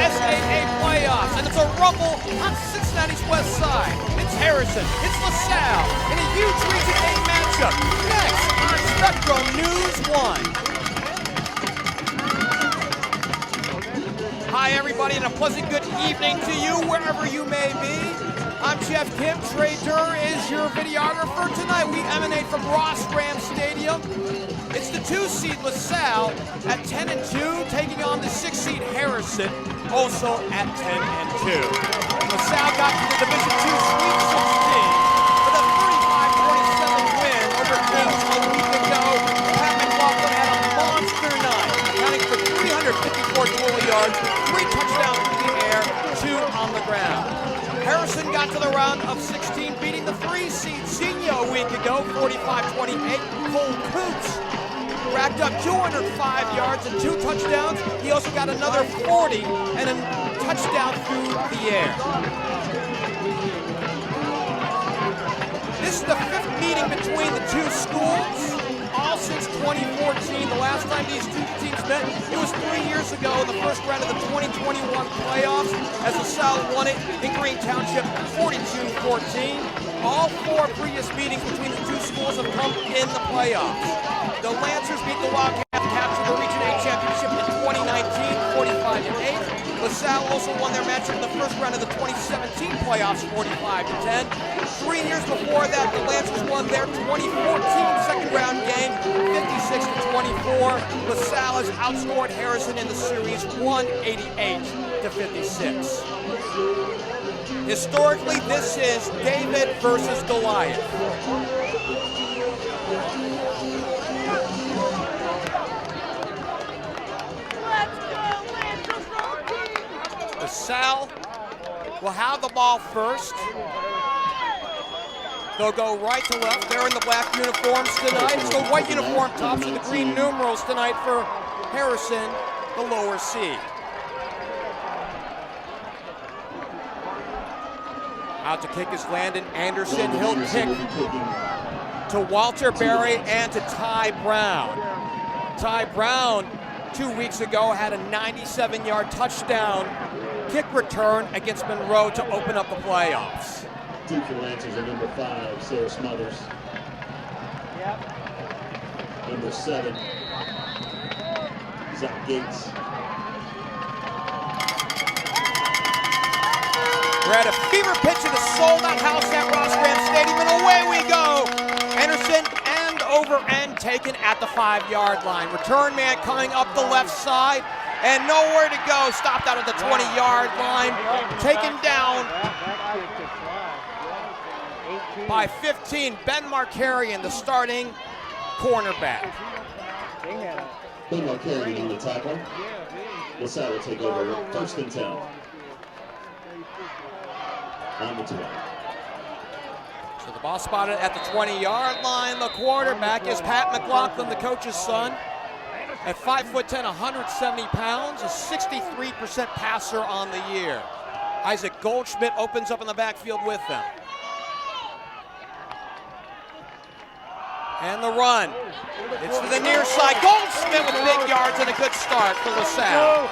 SAA playoffs, and it's a rumble on Cincinnati's west side. It's Harrison, it's LaSalle, in a huge Region 8 matchup. Next on Spectrum News 1. Hi everybody, and a pleasant good evening to you wherever you may be. I'm Geoff Kim. Trey Durr is your videographer tonight. We emanate from Ross Ram Stadium. It's the 2-seed LaSalle at 10-2, taking on the 6-seed Harrison, also at 10-2. LaSalle got to the Division II Sweet 16 with a 35-27 win over Kings a week ago. Pat McLaughlin had a monster night, accounting for 354 total yards, 3 touchdowns in the air, 2 on the ground. Harrison got to the round of 16, beating the 3-seed Senior a week ago, 45-28. Cole Coots racked up 205 yards and 2 touchdowns. He also got another 40 and a touchdown through the air. This is the 5th meeting between the two schools, all since 2014. The last time these two teams met, it was 3 years ago in the first round of the 2021 playoffs, as LaSalle won it in Green Township 42-14. All 4 previous meetings between the two schools have come in the playoffs. The Lancers beat the Wildcats to capture the Region 8 championship in 2019, 45-8. LaSalle also won their matchup in the first round of the 2017 playoffs, 45-10. 3 years before that, the Lancers won their 2014 second round game, 56-24. LaSalle has outscored Harrison in the series, 188-56. Historically, this is David versus Goliath. LaSalle will have the ball first. They'll go right to left. They're in the black uniforms tonight. It's the white uniform tops with the green numerals tonight for Harrison, the lower seed. Out to kick is Landon Anderson. He'll kick to Walter Berry and to Ty Brown. Ty Brown, 2 weeks ago, had a 97-yard touchdown kick return against Monroe to open up the playoffs. 2 for Lancers are number 5, Sarah Smothers. Number 7, Zach Gates. We're at a fever pitch of the sold-out house at Ross Ram Stadium, and away we go. Anderson end over end taken at the 5-yard line. Return man coming up the left side, and nowhere to go. Stopped out at the 20-yard line. Taken down by 15, Ben Markarian, the starting cornerback. Ben Markarian in the tackle. LaSalle will take over 1st and 10. On the 20. So the ball spotted at the 20-yard line. The quarterback is Pat McLaughlin, the coach's son. At 5'10", 170 pounds, a 63% passer on the year. Isaac Goldschmidt opens up in the backfield with them. And the run. It's to the near side. Goldschmidt with big yards and a good start for LaSalle.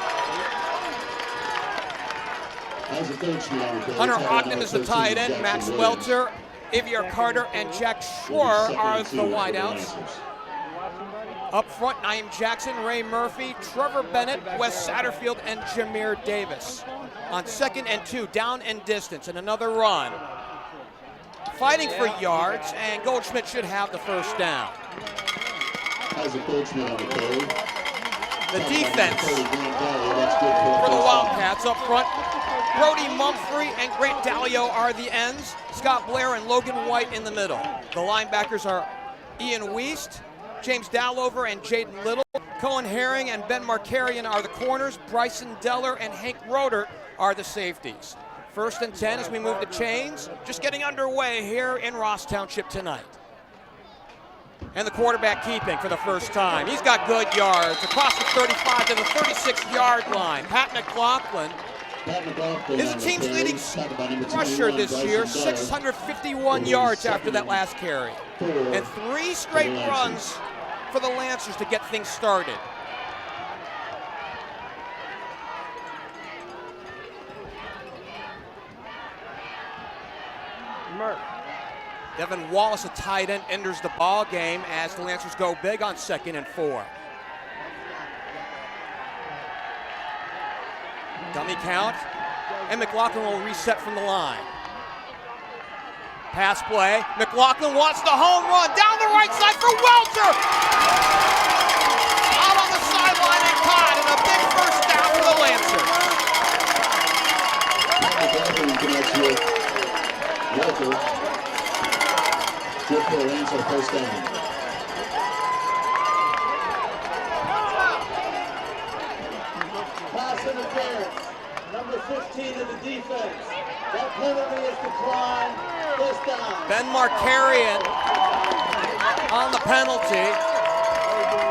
Hunter Ogden is the tight end. Max Welter, Ivier Carter, and Jack Schwarr are the wideouts. Up front, Naeem Jackson, Ray Murphy, Trevor Bennett, Wes Satterfield, and Jameer Davis. On 2nd and 2, down and distance, and another run. Fighting for yards, and Goldschmidt should have the first down. The defense for the Wildcats up front. Brody Mumphrey and Grant Dalio are the ends. Scott Blair and Logan White in the middle. The linebackers are Ian Wiest, James Dallover, and Jaden Little. Cohen Herring and Ben Markarian are the corners. Bryson Deller and Hank Roeder are the safeties. 1st and 10 as we move to chains. Just getting underway here in Ross Township tonight. And the quarterback keeping for the first time. He's got good yards across the 35 to the 36-yard line. Pat McLaughlin is the team's leading rusher this year, 651 yards after that last carry. And 3 straight runs for the Lancers to get things started. Devin Wallace, a tight end, enters the ball game as the Lancers go big on 2nd and 4. Dummy count, and McLaughlin will reset from the line. Pass play, McLaughlin wants the home run, down the right side for Welter! Out on the sideline and caught, and a big first down for the Lancers. McLaughlin connects with Welter. Good for a Lancer first down. Pass interference. Number 15 of the defense. That penalty is declined. First down. Ben Markarian on the penalty.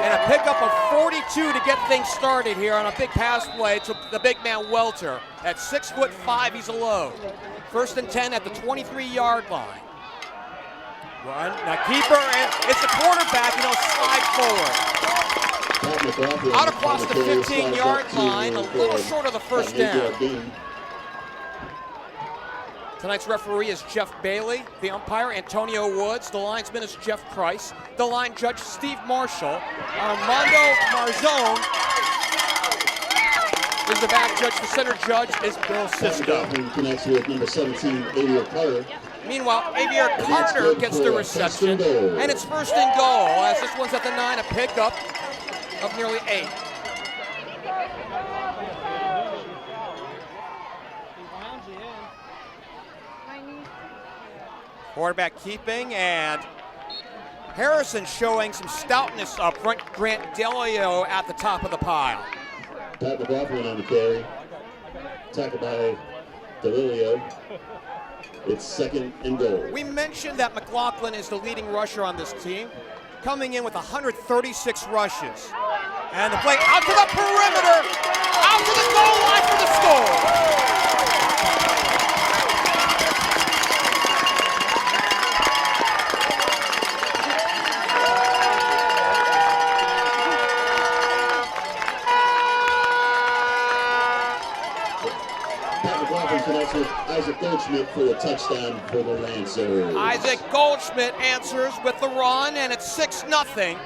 And a pickup of 42 to get things started here on a big pass play to the big man Welter. At 6'5", he's a load. 1st and 10 at the 23-yard line. Run, now keeper, and it's the quarterback, slide forward. Out across the 15-yard line, a little short of the first down. Tonight's referee is Jeff Bailey, the umpire Antonio Woods, the linesman is Jeff Price, the line judge Steve Marshall, Armando Marzone is the back judge, the center judge is Bill Sisko. Connects with number 17, Brady O'Connor. Meanwhile, Avier Carter gets the reception, and it's 1st and goal, as this one's at the 9, a pickup of nearly 8. Quarterback keeping, and Harrison showing some stoutness up front. Grant Delio at the top of the pile. Pat McLaughlin on the carry. Tackled by Delio. It's 2nd and goal. We mentioned that McLaughlin is the leading rusher on this team, coming in with 136 rushes. And the play out to the perimeter, out to the goal line for the score. Connects with Isaac Goldschmidt for a touchdown for the Lancers. Isaac Goldschmidt answers with the run, and it's 6-0.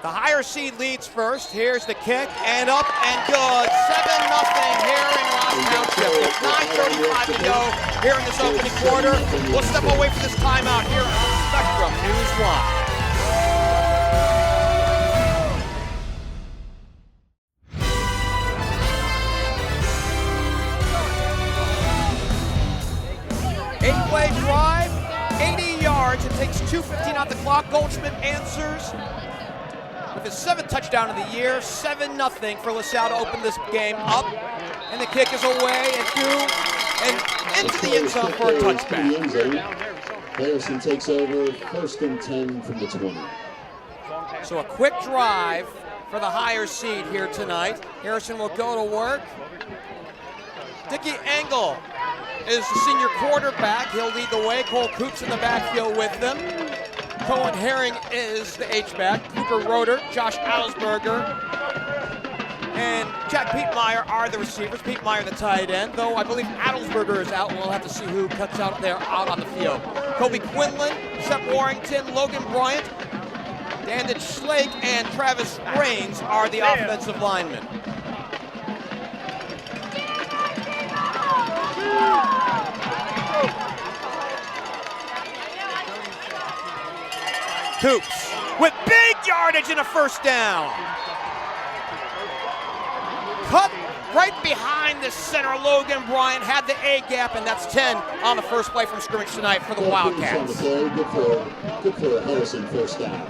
The higher seed leads first. Here's the kick, and up and good. 7-0 here in Ross Township. With 9:35 to go here in this opening quarter. We'll step away from this timeout here on Spectrum News 1. Eight-play drive, 80 yards. It takes 2:15 on the clock. Goldschmidt answers with his 7th touchdown of the year. 7-0 for LaSalle to open this game up. And the kick is away and through and into the end zone for a touchback. Harrison takes over 1st and 10 from the 20. So a quick drive for the higher seed here tonight. Harrison will go to work. Dickie Engel is the senior quarterback. He'll lead the way. Cole Coops in the backfield with them. Cohen Herring is the H-back. Cooper Roeder, Josh Adelsberger, and Jack Pietmeyer are the receivers. Pietmeyer the tight end, though I believe Adelsberger is out. We'll have to see who cuts out there out on the field. Kobe Quinlan, Seth Warrington, Logan Bryant, Dandich Slake, and Travis Raines are the offensive linemen. Coops with big yardage and a first down. Cut right behind the center. Logan Bryant had the A gap, and that's 10 on the first play from scrimmage tonight for the Wildcats. Good for Harrison first down.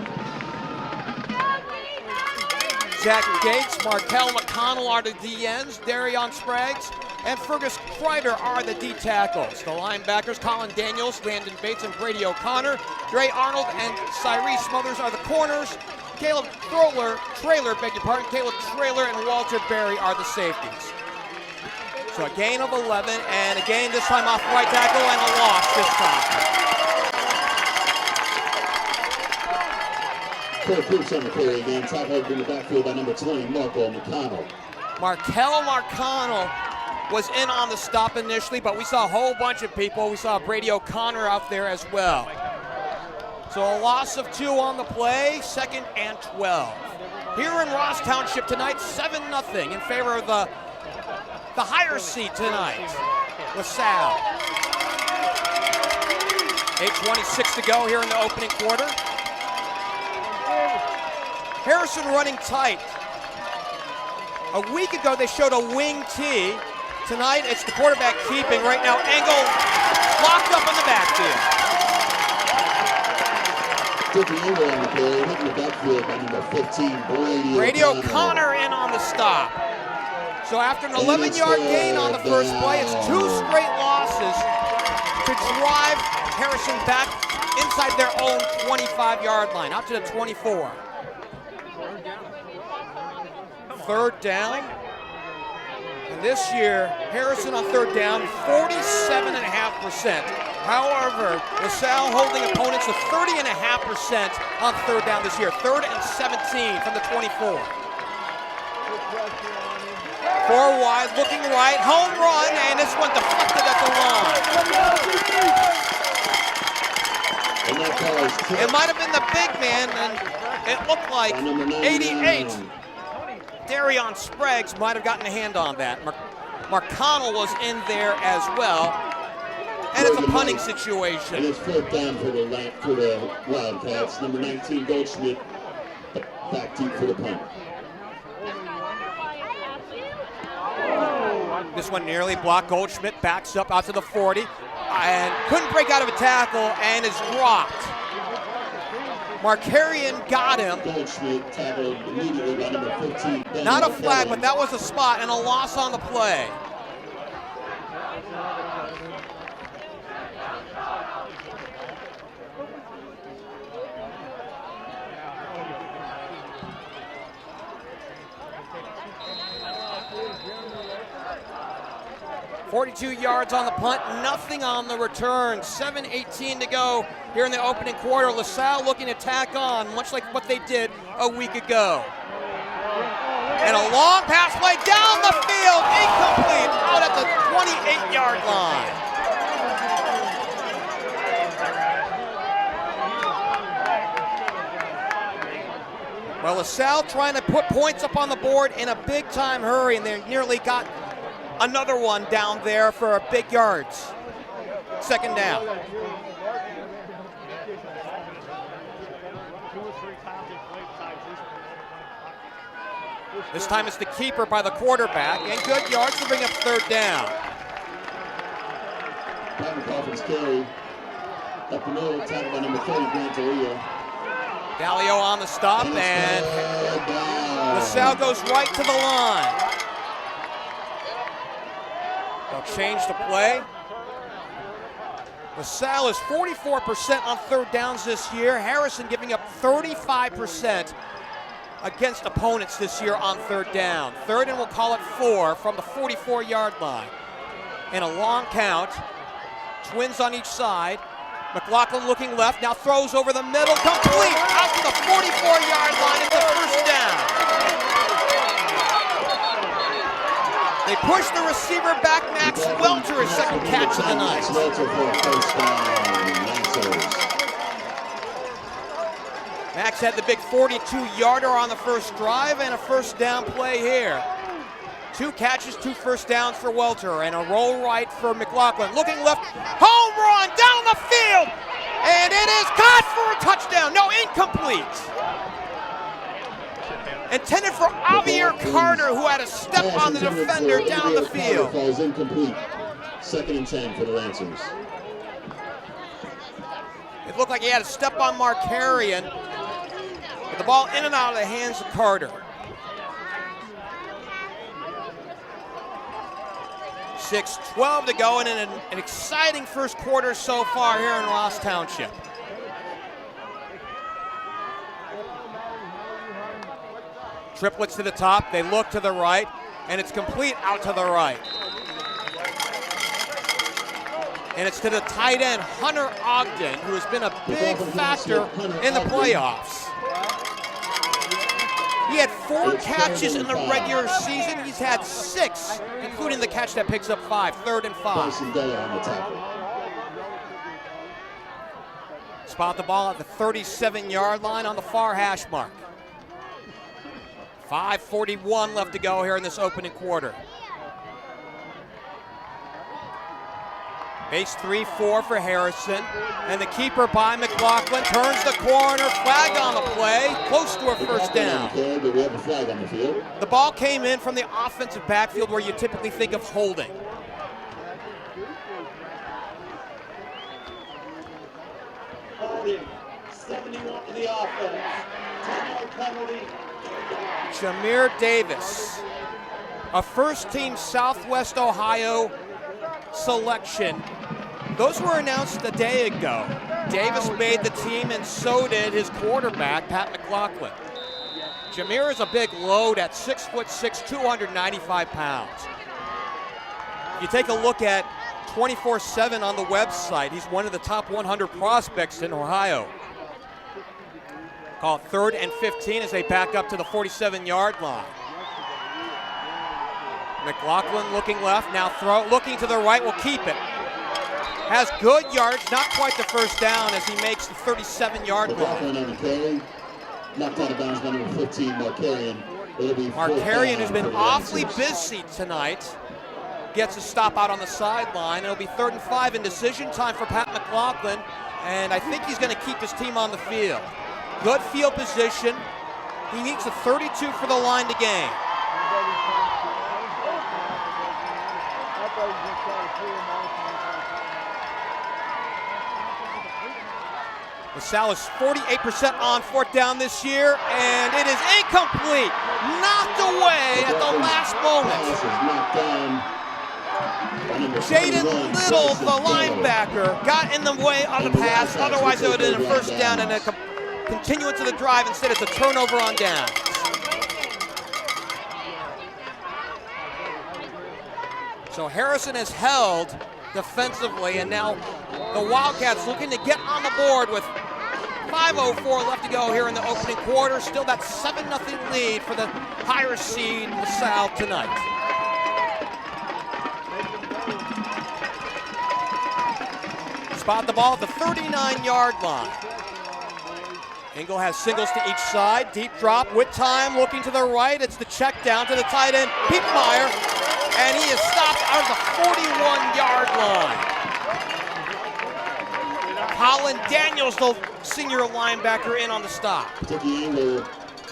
Zach Gates, Markel McConnell are the DNs, Darion Spraggs, and Fergus Kreider are the D tackles. The linebackers, Colin Daniels, Landon Bates, and Brady O'Connor. Dre Arnold and Cyrese Smothers are the corners. Caleb Trailer, and Walter Berry are the safeties. So a gain of 11, and a gain this time off right tackle, and a loss this time. Cole Coops on the carry again, tackled in the backfield by number 20, Markel McConnell. Markel McConnell was in on the stop initially, but we saw a whole bunch of people. We saw Brady O'Connor out there as well. So a loss of 2 on the play, 2nd and 12. Here in Ross Township tonight, 7-0 in favor of the higher seed tonight, LaSalle. 8:26 to go here in the opening quarter. Harrison running tight. A week ago they showed a wing tee. Tonight it's the quarterback keeping. Right now Engel locked up in the backfield. Taking over on the play, hitting the backfield by number 15, Brady O'Connor in on the stop. So after an 11-yard gain on the first play, it's 2 straight losses to drive Harrison back inside their own 25-yard line, out to the 24. 3rd down. And this year, Harrison on 3rd down, 47.5%. However, LaSalle holding opponents to 30.5% on 3rd down this year. 3rd and 17 from the 24. 4 wide, looking right, home run, and this one deflected at the line. It might have been the big man, and it looked like 88. Darion Spragues might have gotten a hand on that. McConnell was in there as well. And it's a punting situation. And it's 4th down for the Wildcats. Number 19, Goldschmidt, back deep for the punt. This one nearly blocked. Goldschmidt backs up out to the 40 and couldn't break out of a tackle and is dropped. Markarian got him. Goldschmidt tackled immediately by number 15. Not a flag, but that was a spot and a loss on the play. .42 yards on the punt, nothing on the return. 7:18 to go here in the opening quarter. LaSalle looking to tack on, much like what they did a week ago. And a long pass play down the field, incomplete, out at the 28-yard line. Well, LaSalle trying to put points up on the board in a big-time hurry, and they nearly got another one down there for a big yards. 2nd down. This time it's the keeper by the quarterback, and good yards to bring up 3rd down. Coffin's carry up the middle, tackled by number 30, Grant D'Elia. Dalio on the stop, and LaSalle goes right to the line. They'll change the play. LaSalle is 44% on 3rd downs this year. Harrison giving up 35% against opponents this year on 3rd down. 3rd and we'll call it 4 from the 44-yard line. And a long count. Twins on each side. McLaughlin looking left, now throws over the middle, complete, out to the 44-yard line. It's a 1st down. They push the receiver back. Max Welter, his 2nd catch of the night. Max had the big 42-yarder on the first drive and a 1st down play here. 2 catches, 2 1st downs for Welter, and a roll right for McLaughlin. Looking left, home run down the field, and it is caught for a touchdown. No, incomplete. Intended for Javier Carter, who had a step on the defender down the field. Falls incomplete. 2nd and 10 for the Lancers. It looked like he had a step on Markarian, but the ball in and out of the hands of Carter. 6:12 to go, and an exciting first quarter so far here in Ross Township. Triplets to the top, they look to the right, and it's complete out to the right. And it's to the tight end, Hunter Ogden, who has been a big factor in the playoffs. He had 4 catches in the regular season. He's had 6, including the catch that picks up 5, 3rd and 5. Spot the ball at the 37-yard line on the far hash mark. 5:41 left to go here in this opening quarter. Base 3-4 for Harrison, and the keeper by McLaughlin turns the corner, flag on the play, close to a first down. The ball came in from the offensive backfield where you typically think of holding. Holding, 71 to the offense. Timeout penalty. Jameer Davis, a first-team Southwest Ohio selection. Those were announced a day ago. Davis made the team, and so did his quarterback, Pat McLaughlin. Jameer is a big load at 6'6", 295 pounds. If you take a look at 24/7 on the website, he's one of the top 100 prospects in Ohio. Call it 3rd and 15 as they back up to the 47-yard line. McLaughlin looking left, now looking to the right, will keep it. Has good yards, not quite the first down as he makes the 37-yard line. Markarian has been awfully busy tonight. Gets a stop out on the sideline. It'll be 3rd and 5 in decision time for Pat McLaughlin, and I think he's going to keep his team on the field. Good field position. He needs a 32 for the line to gain. LaSalle is 48% on 4th down this year, and it is incomplete. Knocked away at the last moment. Jaden Little, the linebacker, got in the way of the pass. Otherwise, it would have been a first down and a continuance of the drive. Instead, it's a turnover on down. So Harrison has held defensively, and now the Wildcats looking to get on the board with 5:04 left to go here in the opening quarter. Still that 7-0 lead for the higher seed LaSalle tonight. Spot the ball at the 39-yard line. Engel has singles to each side. Deep drop with time, looking to the right. It's the check down to the tight end, Piepmeyer, and he is stopped out of the 41-yard line. Colin Daniels, the senior linebacker, in on the stop. Tiki Engel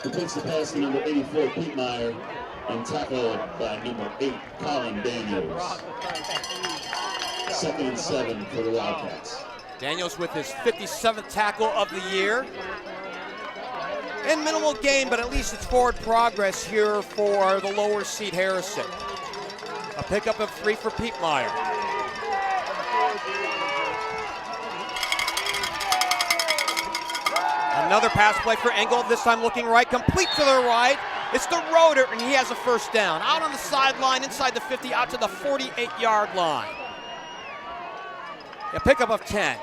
completes the pass to number 84, Piepmeyer, and tackled by number 8, Colin Daniels. 2nd and 7 for the Wildcats. Daniels with his 57th tackle of the year. And minimal gain, but at least it's forward progress here for the lower seed Harrison. A pickup of 3 for Piepmeyer. Another pass play for Engel, this time looking right, complete to the right. It's the rotor, and he has a first down. Out on the sideline, inside the 50, out to the 48-yard line. A pickup of 10.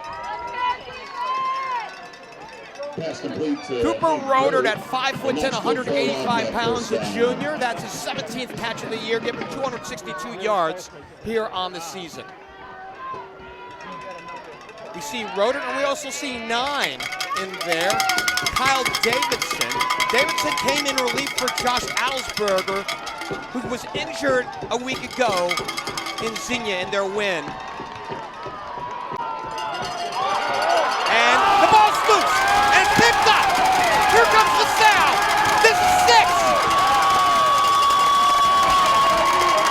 Cooper Rodered at 5'10", 185 pounds, a junior. That's his 17th catch of the year, giving 262 yards here on the season. We see Rodered, and we also see 9 in there. Kyle Davidson. Davidson came in relief for Josh Alsberger, who was injured a week ago in Xenia in their win. And the ball's loose and picked up. Here comes LaSalle. This is 6.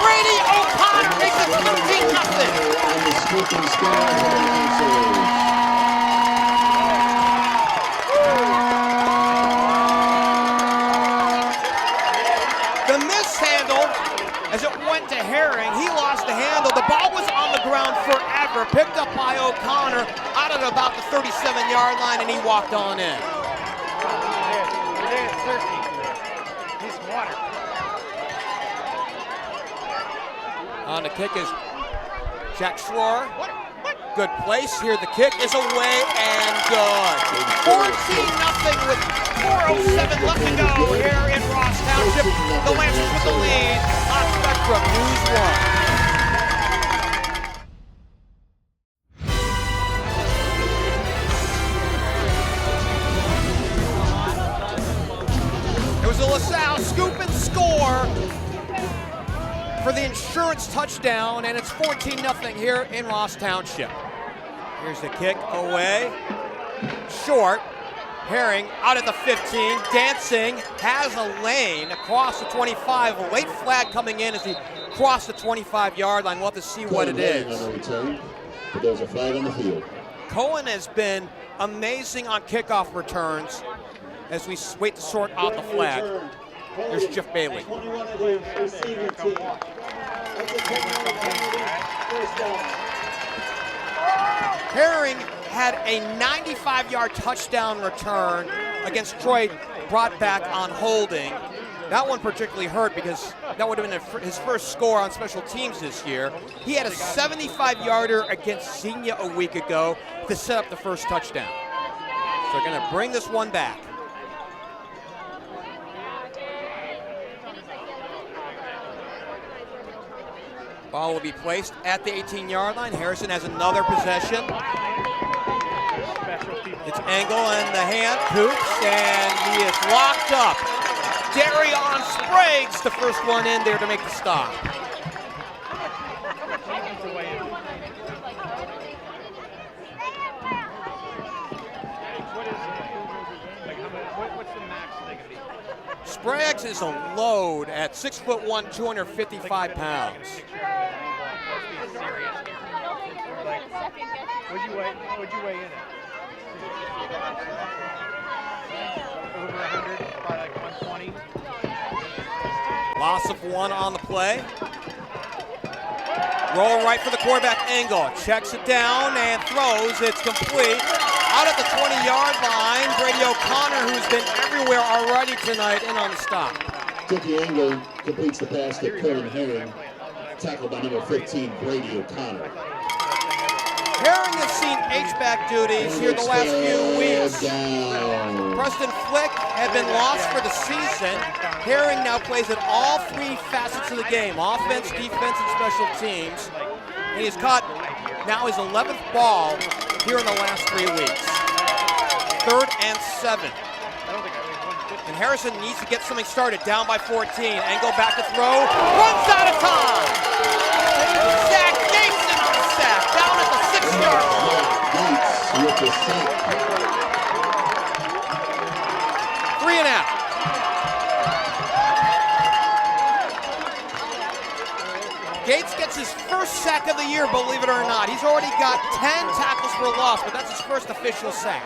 Brady O'Connor makes it 13-0. The mishandle as it went to Herring. He lost the handle. The ball was on the ground forever. Picked up by O'Connor out at about the 37-yard line, and he walked on in. On the kick is Jack Schroer. Good place here. The kick is away and good. 14-0 with 4:07 left to go here in The Lancers with the lead on Spectrum News 1. It was a LaSalle scoop and score for the insurance touchdown, and it's 14-0 here in Ross Township. Here's the kick away, short. Herring out at the 15, dancing, has a lane across the 25. A late flag coming in as he crossed the 25-yard line. We'll have to see what it is. But there's a flag on the field. Cohen has been amazing on kickoff returns as we wait to sort out the flag. Here's Jeff Bailey. 21 of the receiving team. That's a 10-yard first down. Herring had a 95-yard touchdown return against Troy, brought back on holding. That one particularly hurt because that would have been his first score on special teams this year. He had a 75-yarder against Xenia a week ago to set up the first touchdown. So they're going to bring this one back. Ball will be placed at the 18-yard line. Harrison has another possession. It's Engel and the hand, Coops, and he is locked up. Darion Sprague's the first one in there to make the stop. Sprague's is a load at 6'1", 255 pounds. What'd you weigh in at? Over 100, probably like 120. Loss of one on the play. Roll right for the quarterback, Engel. Checks it down and throws. It's complete. Out at the 20-yard line, Brady O'Connor, who's been everywhere already tonight, in on the stop. Dickie Engel completes the pass to Colin Herring, tackled by number 15, Brady O'Connor. Herring has seen H-back duties here the last few weeks. Preston Flick had been lost for the season. Herring now plays at all three facets of the game, offense, defense, and special teams. And he's caught now his 11th ball here in the last 3 weeks. 3rd and 7. And Harrison needs to get something started, down by 14. Engel back to throw, runs out of time. Zach Jason on the sack, down at the 6-yard line. 3 and out. Gates gets his first sack of the year, believe it or not. He's already got 10 tackles for loss, but that's his first official sack.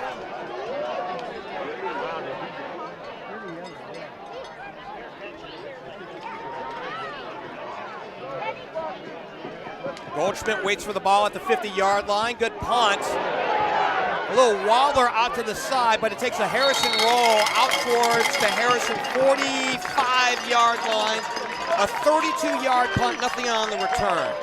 Goldschmidt waits for the ball at the 50-yard line. Good punt. A little waller out to the side, but it takes a Harrison roll out towards the Harrison 45-yard line. A 32-yard punt, nothing on the return.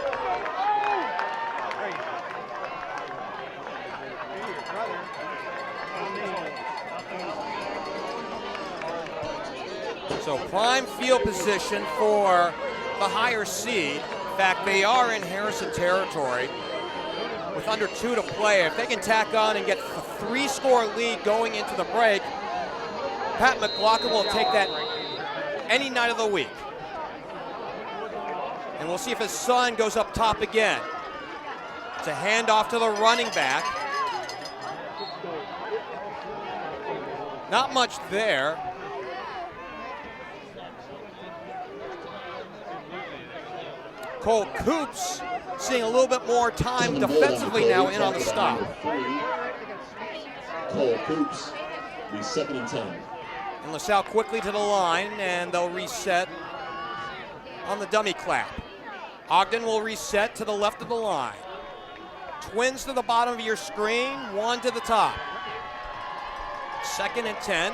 So prime field position for the higher seed. In fact, they are in Harrison territory with under 2 to play. If they can tack on and get a 3-score lead going into the break, Pat McLaughlin will take that any night of the week. And we'll see if his son goes up top again. It's a handoff to the running back. Not much there. Cole Coops seeing a little bit more time defensively now in on the stop. Cole Coops, the 2nd and 10. And LaSalle quickly to the line, and they'll reset on the dummy clap. Ogden will reset to the left of the line. Twins to the bottom of your screen, 1 to the top. 2nd and 10.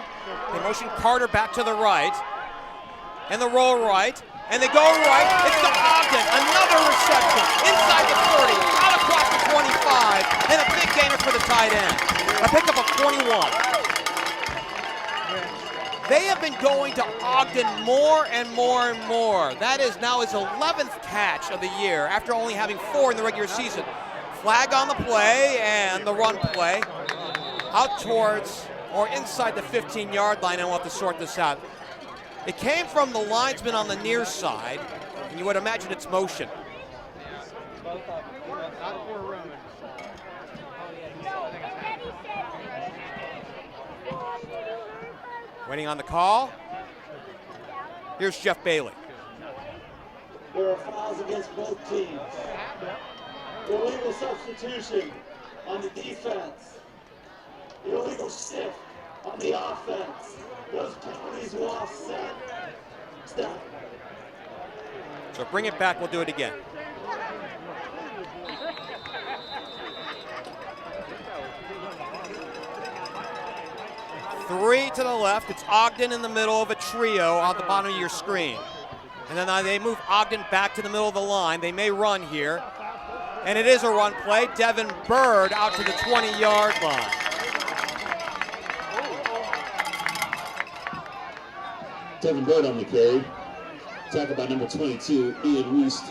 They motion Carter back to the right. And the roll right. And they go right. It's to Ogden. Another reception. Inside the 30. Out across the 25. And a big gainer for the tight end. A pickup of 21. They have been going to Ogden more and more and more. That is now his 11th catch of the year after only having 4 in the regular season. Flag on the play and the run play out towards or inside the 15-yard line, and we'll have to sort this out. It came from the linesman on the near side, and you would imagine it's motion. Waiting on the call. Here's Jeff Bailey. There are fouls against both teams. Illegal substitution on the defense. Illegal stiff on the offense. Those penalties will offset. Stop. So bring it back, we'll do it again. Three to the left. It's Ogden in the middle of a trio on the bottom of your screen. And then they move Ogden back to the middle of the line. They may run here. And it is a run play. Devin Bird out to the 20-yard line. Devin Bird on the carry. Tackle by number 22, Ian Wiest.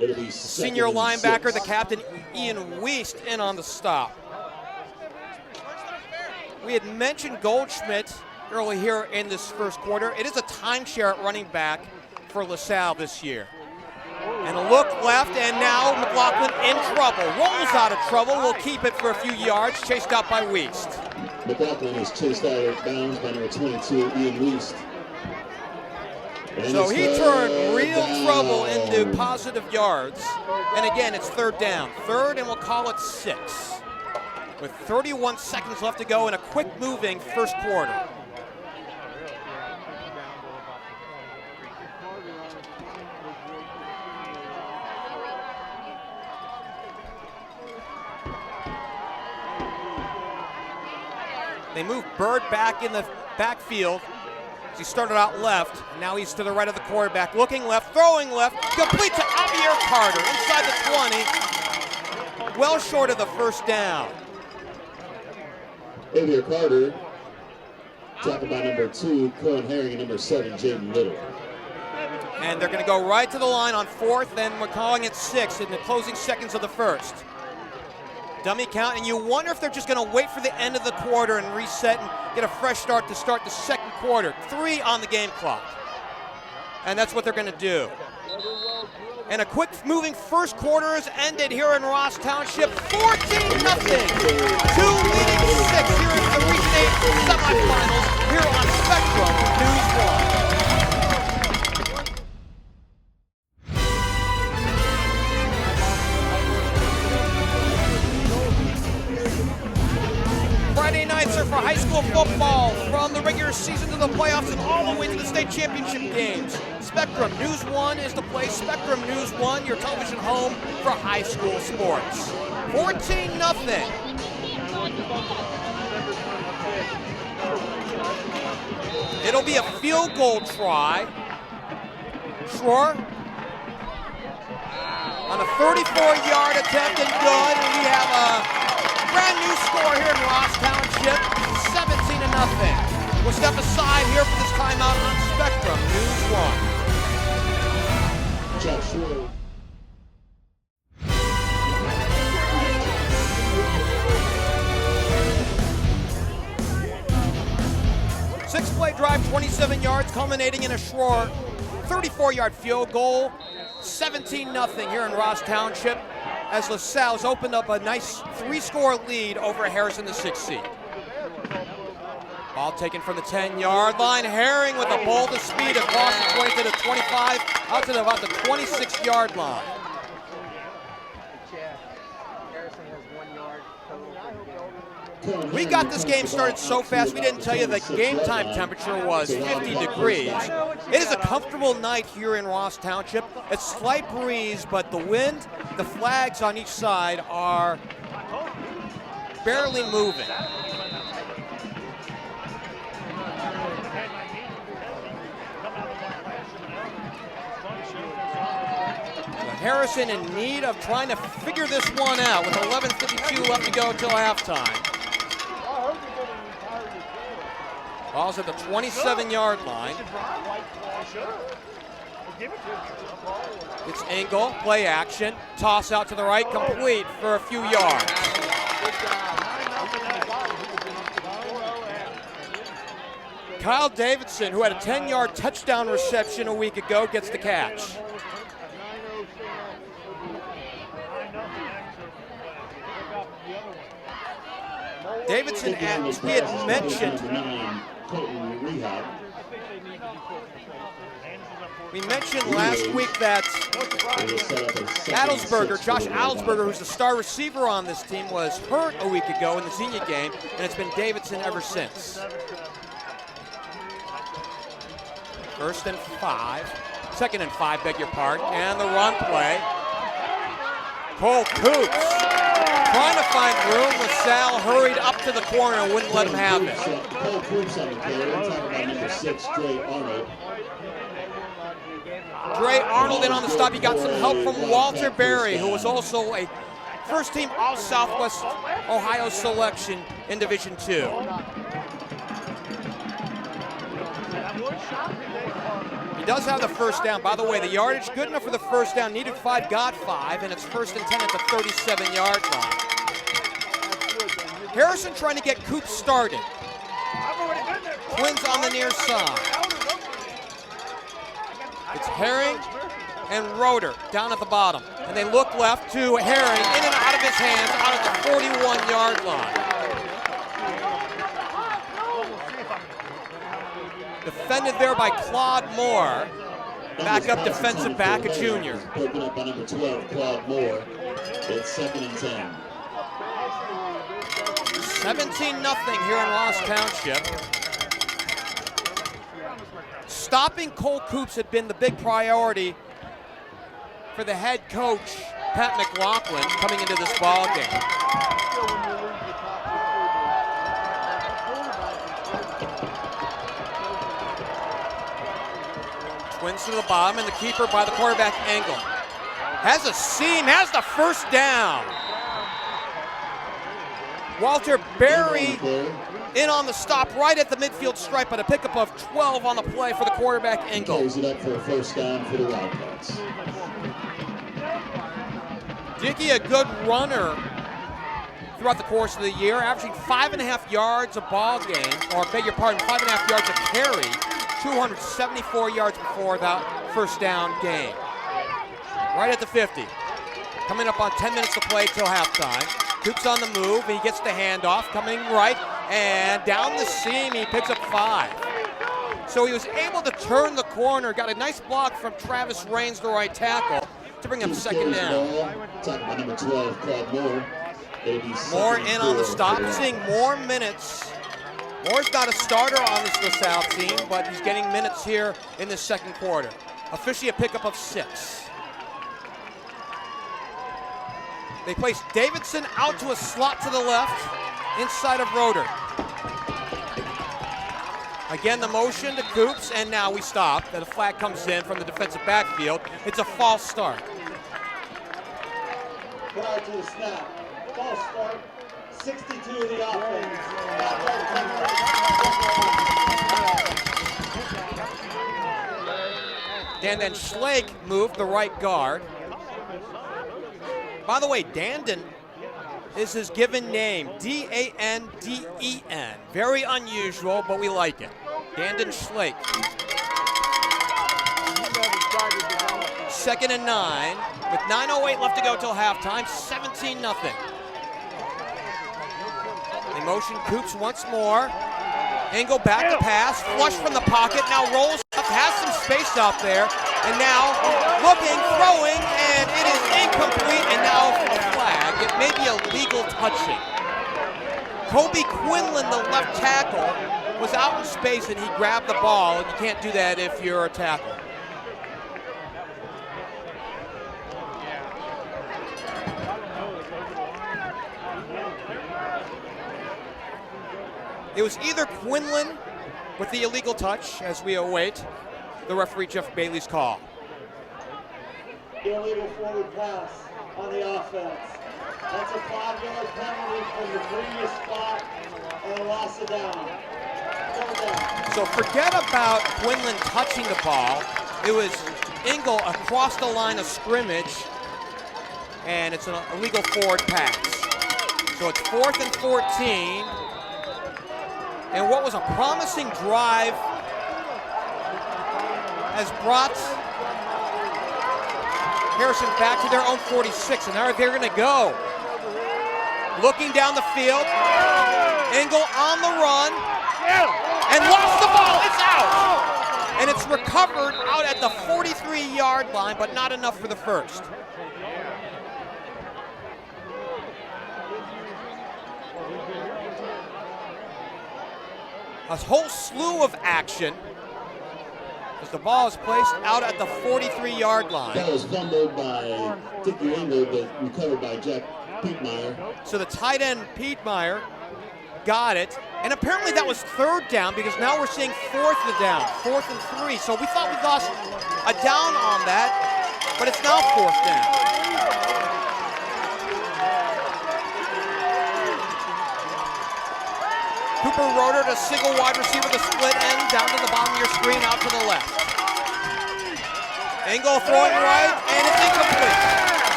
It'll be senior linebacker, the captain, Ian Wiest, in on the stop. We had mentioned Goldschmidt early here in this first quarter. It is a timeshare at running back for LaSalle this year. And a look left, and now McLaughlin in trouble. Rolls out of trouble, will keep it for a few yards, chased out by Wiest. McLaughlin is chased out of bounds by number 22, Ian Wiest. So he turned real trouble into positive yards. And again, it's third down. Third, and we'll call it 6. With 31 seconds left to go in a quick-moving first quarter. They move Bird back in the backfield. He started out left, and now he's to the right of the quarterback. Looking left, throwing left, complete to Javier Carter inside the 20. Well short of the first down. Javier Carter, tackled by number 2, Cohen Herring, and number 7, Jaden Little. And they're going to go right to the line on 4th, and we're calling it 6 in the closing seconds of the first. Dummy count, and you wonder if they're just going to wait for the end of the quarter and reset and get a fresh start to start the second quarter. 3 on the game clock. And that's what they're going to do. And a quick moving first quarter has ended here in Ross Township. 14-0. 2 leading 6 here in the Region 8 semifinals here on Spectrum News 1. Friday nights are for high school football, from the regular season to the playoffs and all the way to the state championship games. Spectrum News 1 is the place. Spectrum News 1, your television home for high school sports. 14-0. It'll be a field goal try. Schroer on a 34-yard attempt and good. And we have a brand new score here in Ross Township, 17-0. We'll step aside here for this timeout on Spectrum News 1. Jeff Schroer. Six-play drive, 27 yards, culminating in a Schroer 34-yard field goal. 17-0 here in Ross Township, as LaSalle's opened up a nice 3-score lead over Harrison, the 6th seed. Ball taken from the 10-yard line. Herring with a bolt of speed across the 20 to the 25, out to about the 26-yard line. We got this game started so fast, we didn't tell you the game time temperature was 50 degrees. It is a comfortable night here in Ross Township. It's slight breeze, but the wind, the flags on each side are barely moving. Harrison in need of trying to figure this one out with 11:52 left to go till halftime. Ball's at the 27-yard line. It's Engel, play action, toss out to the right, complete for a few yards. Kyle Davidson, who had a 10-yard touchdown reception a week ago, gets the catch. Davidson, as he had mentioned, we mentioned last week that Josh Adelsberger, who's the star receiver on this team, was hurt a week ago in the Xenia game, and it's been Davidson ever since. 2nd and 5, beg your pardon, and the run play. Cole Coops trying to find room. LaSalle hurried up to the corner and wouldn't let him have it. Cole Coops on the play. I'm talking about number 6, Dre Arnold. Dre Arnold in on the stop. He got some help from Walter Berry, who was also a first-team All-Southwest Ohio selection in Division II. He does have the first down. By the way, the yardage good enough for the first down. Needed 5, got 5, and it's 1st and 10 at the 37-yard line. Harrison trying to get Coops started. Twins on the near side. It's Herring and Roeder down at the bottom. And they look left to Herring, in and out of his hands, out of the 41-yard line. Defended there by Claude Moore. Backup defensive back, a junior. Broken up by number 12, Claude Moore. It's 2nd and 10. 17-0 here in Ross Township. Stopping Cole Coops had been the big priority for the head coach, Pat McLaughlin, coming into this ball game. Twins to the bottom, and the keeper by the quarterback, Engel. Has a seam, has the first down. Walter Berry in on the stop right at the midfield stripe, but a pickup of 12 on the play for the quarterback, Engel. Close it up for a first down for the Wildcats. Dickey, a good runner throughout the course of the year, averaging 5.5 yards a ball game, or beg your pardon, 5.5 yards a carry, 274 yards before that first down game. Right at the 50. Coming up on 10 minutes to play till halftime. Coops on the move, he gets the handoff, coming right, and down the seam, he picks up 5. So he was able to turn the corner, got a nice block from Travis Raines, the right tackle, to bring up 2nd down. Talking about number 12, Claude Moore. Moore in on the stop, seeing more minutes. Moore's not a starter on this LaSalle team, but he's getting minutes here in the second quarter. Officially a pickup of 6. They place Davidson out to a slot to the left, inside of Roeder. Again, the motion to Coops, and now we stop. The flag comes in from the defensive backfield. It's a false start. Prior to the snap, false start, 62 of the offense. Dandan Schlake moved the right guard. By the way, Dandan is his given name, D-A-N-D-E-N. Very unusual, but we like it. Dandan Schlake. 2nd and 9, with 9:08 left to go till halftime, 17-0. They motion Coops once more. Engel back to pass, flush from the pocket, now rolls up, has some space out there, and now looking, throwing, and it is incomplete, and now a flag. It may be a legal touching. Kobe Quinlan, the left tackle, was out in space and he grabbed the ball, and you can't do that if you're a tackle. It was either Quinlan with the illegal touch as we await the referee Jeff Bailey's call. Illegal forward pass on the offense. That's a 5-yard penalty from the previous spot and a loss of down. So forget about Quinlan touching the ball. It was Engel across the line of scrimmage, and it's an illegal forward pass. So it's 4th and 14. And what was a promising drive has brought Harrison back to their own 46, and now they're going to go. Looking down the field, Engel on the run, and lost the ball. It's out. And it's recovered out at the 43-yard line, but not enough for the first. A whole slew of action as the ball is placed out at the 43-yard line. That was fumbled by Dickie Engel, but recovered by Jack Pietmeyer. So the tight end, Pietmeyer, got it. And apparently that was 3rd down, because now we're seeing 4th down, 4th and 3. So we thought we lost a down on that, but it's now 4th down. Cooper Roeder to single wide receiver, the split end, down to the bottom of your screen, out to the left. Engel throwing right, and it's incomplete.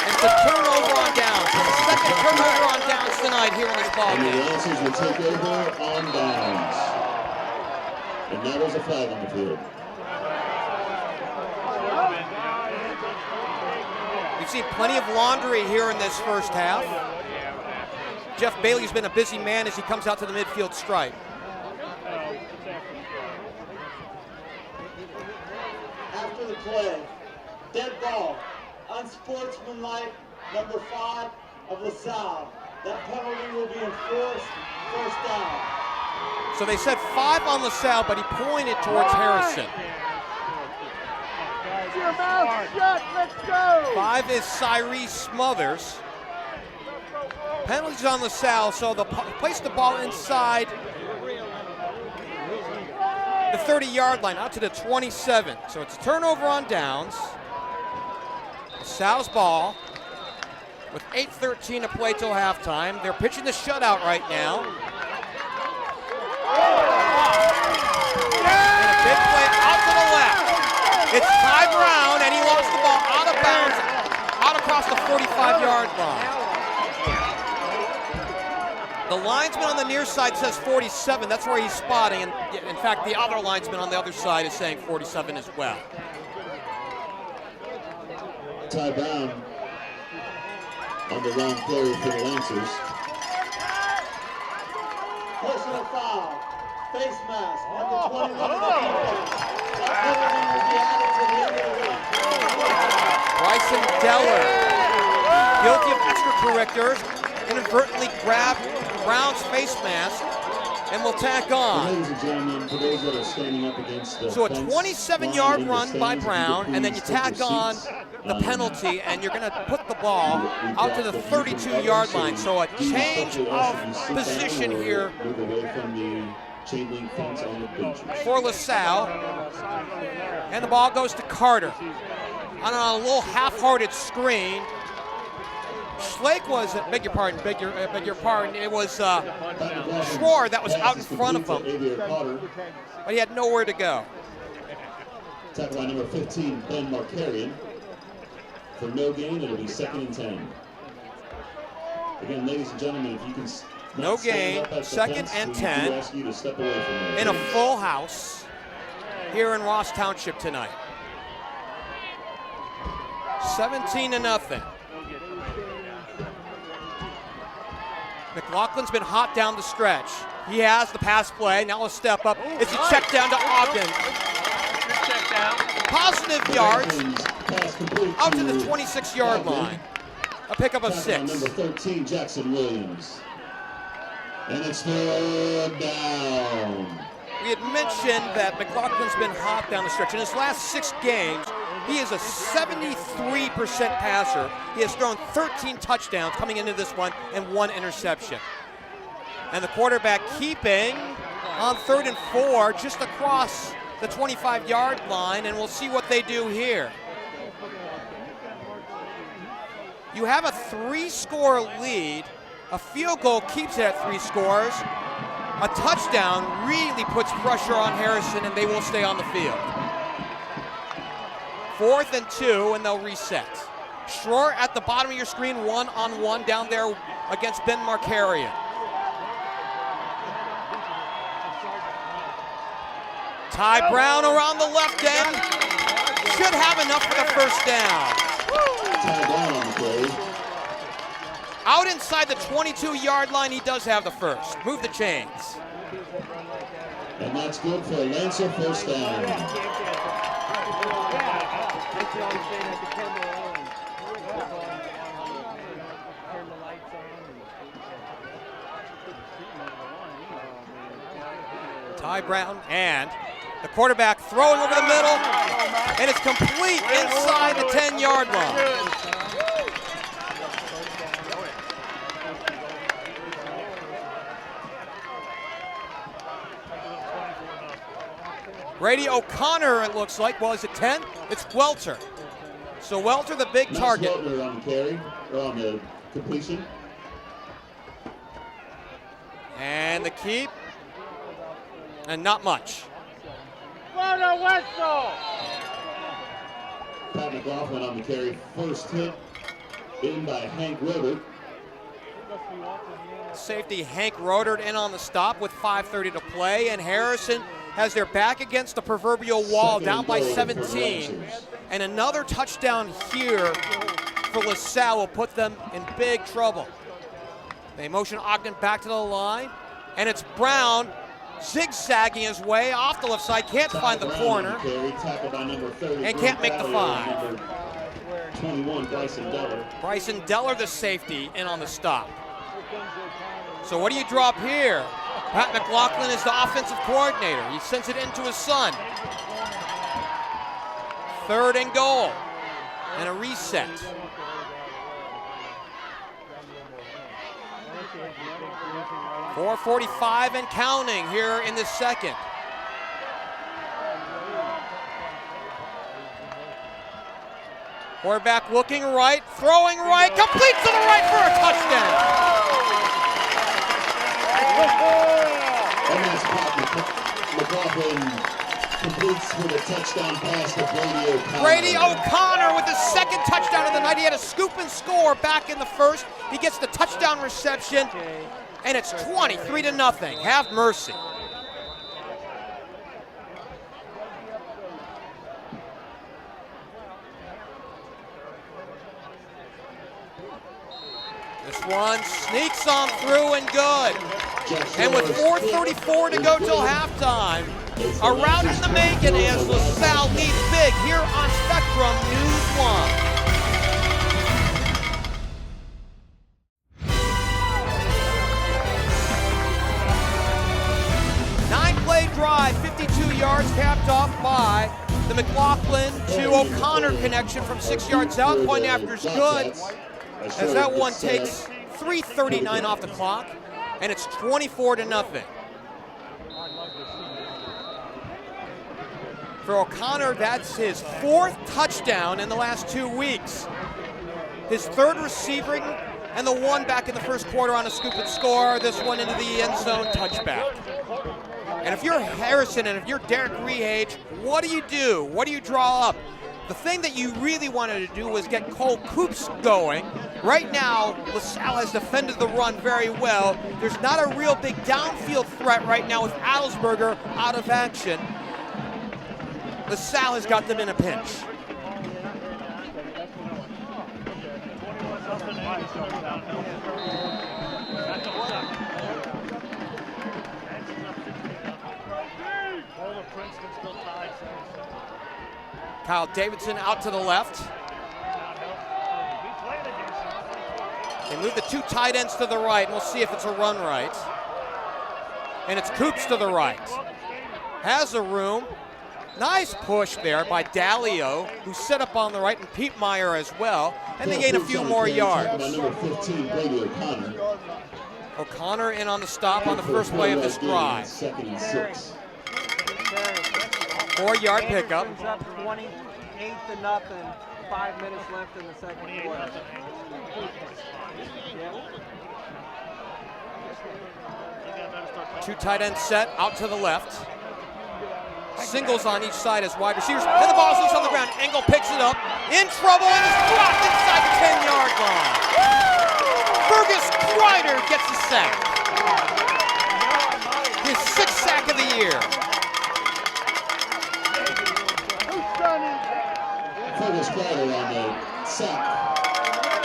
It's a turnover on downs. The second turnover on downs tonight here in this ball And the game. Lancers will take over on downs. And now there's a flag on the field. We've seen plenty of laundry here in this first half. Jeff Bailey's been a busy man as he comes out to the midfield stripe. After the play, dead ball, unsportsmanlike, number 5 of LaSalle. That penalty will be enforced, 1st down. So they said 5 on LaSalle, but he pointed towards Harrison. Your mouth shut, let's go! 5 is Cyree Smothers. Penalties on LaSalle, so they'll place the ball inside the 30-yard line, out to the 27. So it's a turnover on downs. LaSalle's ball with 8:13 to play till halftime. They're pitching the shutout right now. And a big play out to the left. It's Ty Brown, and he lost the ball out of bounds, out across the 45-yard line. The linesman on the near side says 47. That's where he's spotting. And in fact, the other linesman on the other side is saying 47 as well. Ty Brown on the long carry for the Lancers. Personal foul, face mask, number 21 of the defense. That penalty will be added to the end of the week. Bryson Deller, guilty of extracurriculars, inadvertently grabbed Brown's face mask and will tack on. Ladies and gentlemen, for those that are standing up against the So a fence, 27-yard line run in the by stands, Brown, and then you please take tack your on seats. the penalty, and you're going to put the ball out to the 32-yard line. So a change of position here Move away from the chain link fence on the benches. for LaSalle. And the ball goes to Carter on a little half-hearted screen. Schlake was, beg your pardon, it was Schroer that was out in front of him, but he had nowhere to go. Tackle by number 15, Ben Markarian. For no gain, it'll be 2nd and 10. Again, ladies and gentlemen, if you can No gain, 2nd and 10 ask you to step away from there. in a full house here in Ross Township tonight. 17-0. McLaughlin's been hot down the stretch. He has the pass play. Now a step up. It's a check down to Ogden. Positive yards out to the 26-yard line. A pickup of 6. Number 13, Jackson Williams. And it's third down. We had mentioned that McLaughlin's been hot down the stretch. In his last 6 games, he is a 73% passer. He has thrown 13 touchdowns coming into this one and 1 interception. And the quarterback keeping on 3rd and 4 just across the 25-yard line, and we'll see what they do here. You have a 3-score lead. A field goal keeps it at 3 scores. A touchdown really puts pressure on Harrison, and they will stay on the field. 4th and 2, and they'll reset. Schroer at the bottom of your screen, one-on-one down there against Ben Markarian. Ty Brown around the left end. Should have enough for the first down. Ty Brown on the play. Out inside the 22-yard line, he does have the first. Move the chains. And that's good for a Lancer first down. Ty Brown and the quarterback throwing over the middle, and it's complete inside the 10-yard line. Brady O'Connor, it looks like. Well, is it 10? It's Welter. So Welter, the big target. Welter on the carry, or on the completion. And the keep. And not much. Florida whistle! Pat McLaughlin on the carry. First hit in by Hank Robert. Safety Hank Rodert in on the stop with 5:30 to play, and Harrison has their back against the proverbial wall, down by 17. And another touchdown here for LaSalle will put them in big trouble. They motion Ogden back to the line, and it's Brown zigzagging his way off the left side, can't find the corner, and can't make the 5. 21, Bryson Deller. Bryson Deller, the safety, in on the stop. So what do you drop here? Pat McLaughlin is the offensive coordinator. He sends it into his son. 3rd and goal, and a reset. .445 and counting here in the second. Quarterback looking right, throwing right, complete to the right for a touchdown. And that's Pat McLaughlin completes with a touchdown pass to Brady O'Connor. Brady O'Connor with his 2nd touchdown of the night. He had a scoop and score back in the first. He gets the touchdown reception, and it's 23-0. Have mercy. This one sneaks on through and good. And with 4:34 to go till halftime, a rout in the making as LaSalle leads big here on Spectrum News 1. Nine-play drive, 52 yards, capped off by the McLaughlin to O'Connor connection from 6 yards out. Point after is good, as that one takes 3:39 off the clock, and it's 24-0. For O'Connor, that's his 4th touchdown in the last 2 weeks. His 3rd receiving, and the one back in the first quarter on a scoop and score. This one into the end zone, touchback. And if you're Harrison and if you're Derek Rehage, what do you do? What do you draw up? The thing that you really wanted to do was get Cole Coops going. Right now, LaSalle has defended the run very well. There's not a real big downfield threat right now with Adelsberger out of action. LaSalle has got them in a pinch. Kyle Davidson out to the left. They move the 2 tight ends to the right, and we'll see if it's a run right. And it's Coops to the right. Has a room. Nice push there by Dalio, who set up on the right, and Pete Meyer as well. And they gain a few more yards. Number 15, Brady O'Connor. O'Connor in on the stop on the first play of this drive. 2nd and 6. 4-yard pickup. It's up 28-0. 5 minutes left in the second quarter. Two tight ends set out to the left. Singles on each side as wide receivers. And the ball's loose on the ground. Engel picks it up. In trouble and is dropped inside the 10-yard line. Fergus Kreider gets the sack. His 6th sack of the year. Fergus Kreider on the sack.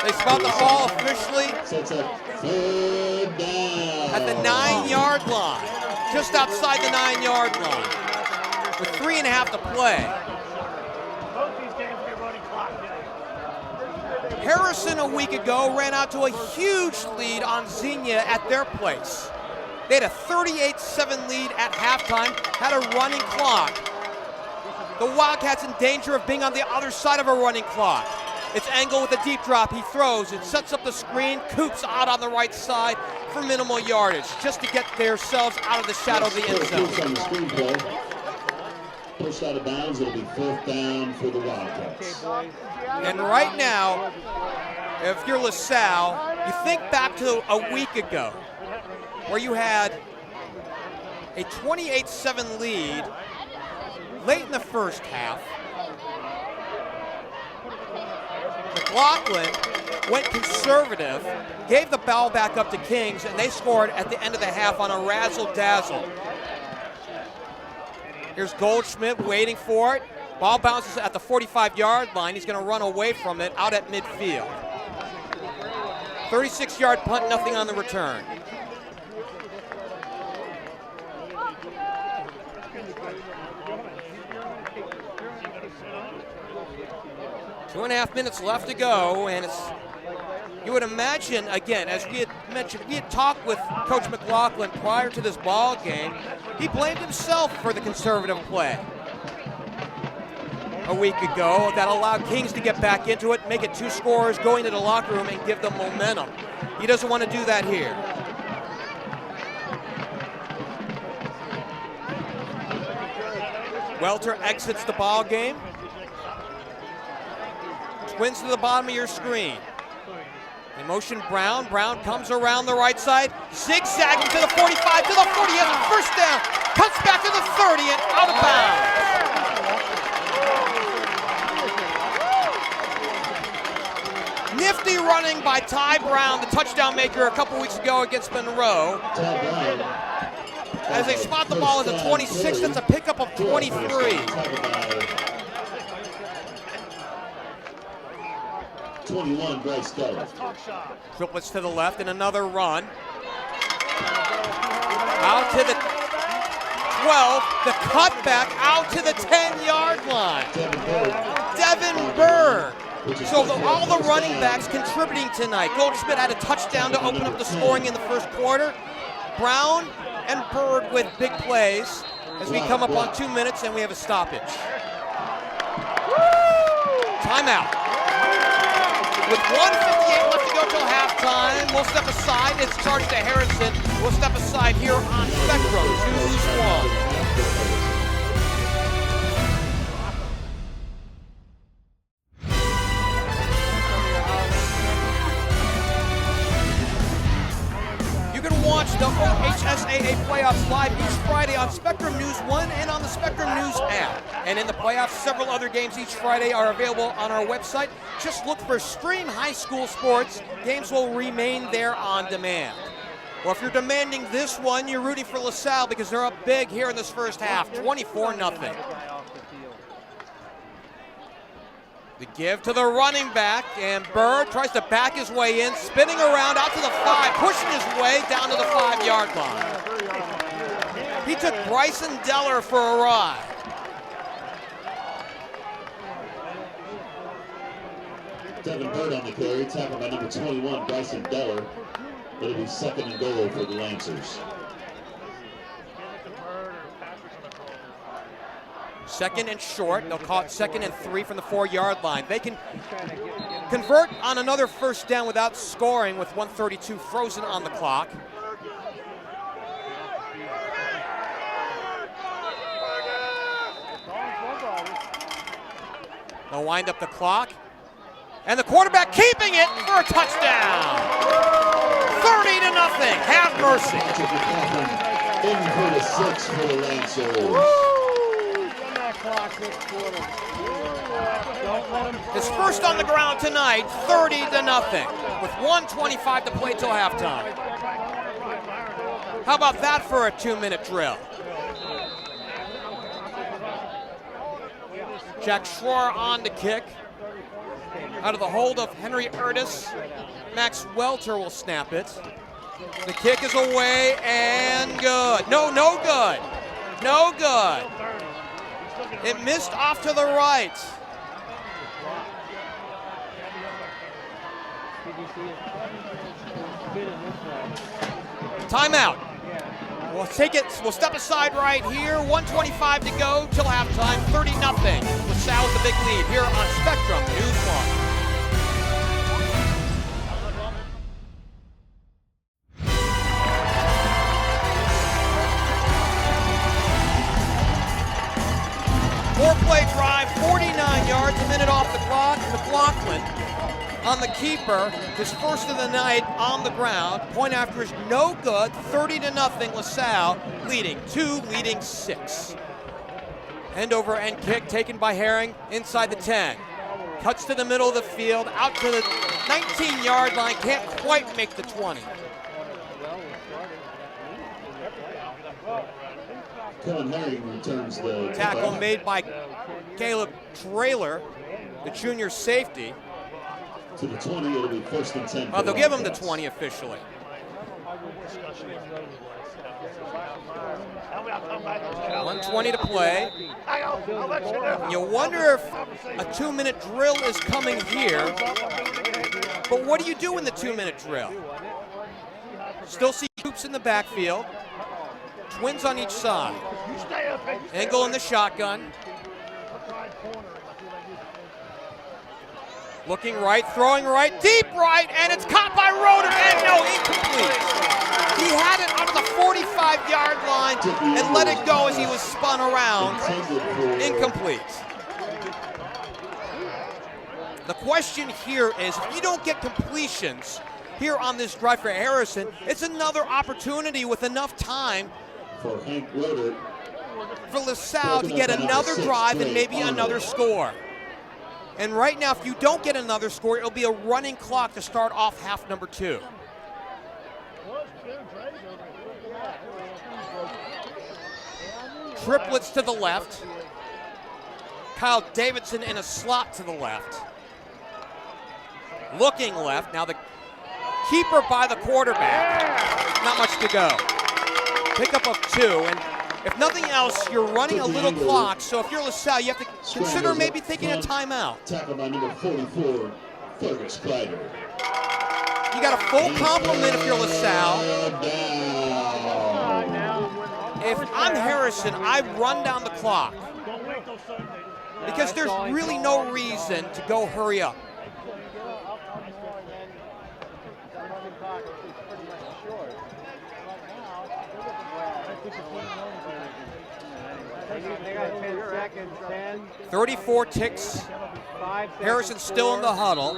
They spot the ball officially Sets up 3rd down. at the 9-yard line. Just outside the 9-yard line. With 3.5 to play. Harrison a week ago ran out to a huge lead on Xenia at their place. They had a 38-7 lead at halftime, had a running clock. The Wildcats in danger of being on the other side of a running clock. It's Engel with a deep drop. He throws. It sets up the screen. Coops out on the right side for minimal yardage, just to get themselves out of the shadow of the end zone. On the screen play. Pushed out of bounds. It'll be 4th down for the Wildcats. And right now, if you're LaSalle, you think back to a week ago where you had a 28-7 lead late in the first half. McLaughlin went conservative, gave the ball back up to Kings, and they scored at the end of the half on a razzle-dazzle. Here's Goldschmidt waiting for it. Ball bounces at the 45-yard line. He's going to run away from it out at midfield. 36-yard punt, nothing on the return. Two and a half minutes left to go, and you would imagine, again, as we had mentioned, we had talked with Coach McLaughlin prior to this ball game. He blamed himself for the conservative play a week ago that allowed Kings to get back into it, make it 2 scores, go into the locker room and give them momentum. He doesn't want to do that here. Welter exits the ball game. Twins to the bottom of your screen. In motion, Brown. Brown comes around the right side, zigzagging to the 45, to the 40, has a first down, cuts back to the 30 and out of bounds. Nifty running by Ty Brown, the touchdown maker a couple weeks ago against Monroe. As they spot the ball at the 26, that's a pickup of 23. 21, Bryce Keller. Triplets to the left and another run. Out to the 12, the cutback out to the 10-yard line. Devin Berg. So all the running backs contributing tonight. Goldschmidt had a touchdown to open up the scoring in the first quarter. Brown and Bird with big plays as we come up on 2 minutes and we have a stoppage. Timeout. With 1:58 left to go till halftime, we'll step aside. It's charged to Harrison. We'll step aside here on Spectrum News 1. You can watch the OHSAA playoffs live each Friday on Spectrum News 1 and on the Spectrum News app. And in the playoffs, several other games each Friday are available on our website. Just look for Stream High School Sports. Games will remain there on demand. Well, if you're demanding this one, you're rooting for LaSalle because they're up big here in this first half, 24-0. The give to the running back, and Bird tries to back his way in, spinning around out to the 5, pushing his way down to the 5-yard line. He took Bryson Deller for a ride. Devin Bird on the carry, tackled by number 21, Bryson Deller. It'll be 2nd and goal for the Lancers. Second and short. They'll call it 2nd and 3 from the 4-yard line. They can convert on another first down without scoring with 1:32 frozen on the clock. They'll wind up the clock. And the quarterback keeping it for a touchdown. 30-0. Have mercy. In for the 6 for the Lancers. His first on the ground tonight, 30-0, with 1:25 to play till halftime. How about that for a 2-minute drill? Jack Schroer on to kick. Out of the hold of Henry Erdis, Max Welter will snap it. The kick is away and good. No good. No good. It missed off to the right. Timeout. We'll take it. We'll step aside right here. 1:25 to go till halftime. 30-0. LaSalle with the big lead here on Spectrum News 1. Four-play drive, 49 yards, a minute off the clock. McLaughlin on the keeper, his first of the night on the ground. Point after is no good, 30-0, LaSalle leading 6. End over end kick taken by Herring inside the 10. Cuts to the middle of the field, out to the 19-yard line, can't quite make the 20. Colin Herring returns the tackle made by Caleb Traylor, the junior safety. To the 20, it'll be 1st and 10. They'll give him the 20 officially. $1:20 to play. You wonder if a 2-minute drill is coming here. But what do you do in the 2-minute drill? Still see Hoops in the backfield. Twins on each side. Engel in the shotgun. Looking right, throwing right, deep right, and it's caught by Roder, and no, incomplete. He had it out of the 45-yard line and let it go as he was spun around. Incomplete. The question here is, if you don't get completions here on this drive for Harrison, it's another opportunity with enough time for Hank Roder, for LaSalle to get another drive and maybe another score. And right now, if you don't get another score, it'll be a running clock to start off half number 2. Triplets to the left. Kyle Davidson in a slot to the left. Looking left. Now the keeper by the quarterback. Not much to go. Pickup of 2, and if nothing else, you're running a little clock, so if you're LaSalle, you have to consider maybe taking a timeout. Tackle by number 44, Fergus Kreider. You got a full complement if you're LaSalle. If I'm Harrison, I run down the clock because there's really no reason to go hurry up. They got 10 seconds, 10. 34 ticks. Harrison's still in the huddle.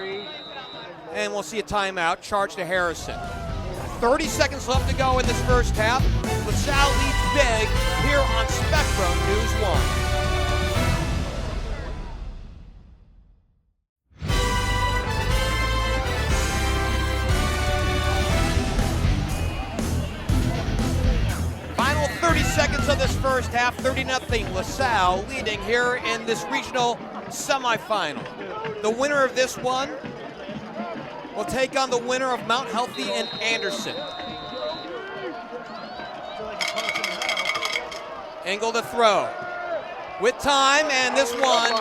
And we'll see a timeout. Charge to Harrison. 30 seconds left to go in this first half. LaSalle leads big here on Spectrum News 1. Final 30 seconds of this first half, 30-0 LaSalle leading here in this regional semifinal. The winner of this one will take on the winner of Mount Healthy and Anderson. Engel to throw. With time, and this one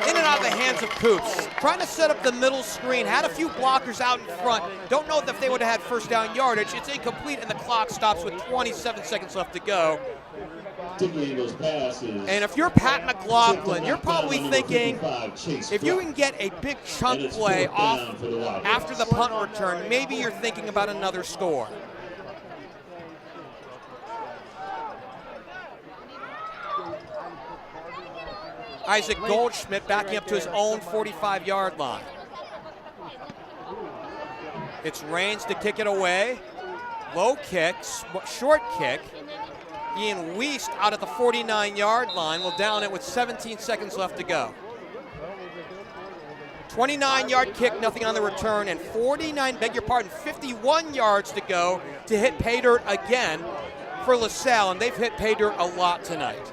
in and out of the hands of Coops. Trying to set up the middle screen, had a few blockers out in front. Don't know if they would have had first down yardage. It's incomplete, and the clock stops with 27 seconds left to go. And if you're Pat McLaughlin, you're probably thinking, if you can get a big chunk play off after the punt return, maybe you're thinking about another score. Isaac Goldschmidt backing up to his own 45-yard line. It's Raines to kick it away. Low kick, short kick. Ian Wiest out at the 49-yard line will down it with 17 seconds left to go. 29-yard kick, nothing on the return, and 51 yards to go to hit pay dirt again for LaSalle, and they've hit pay dirt a lot tonight.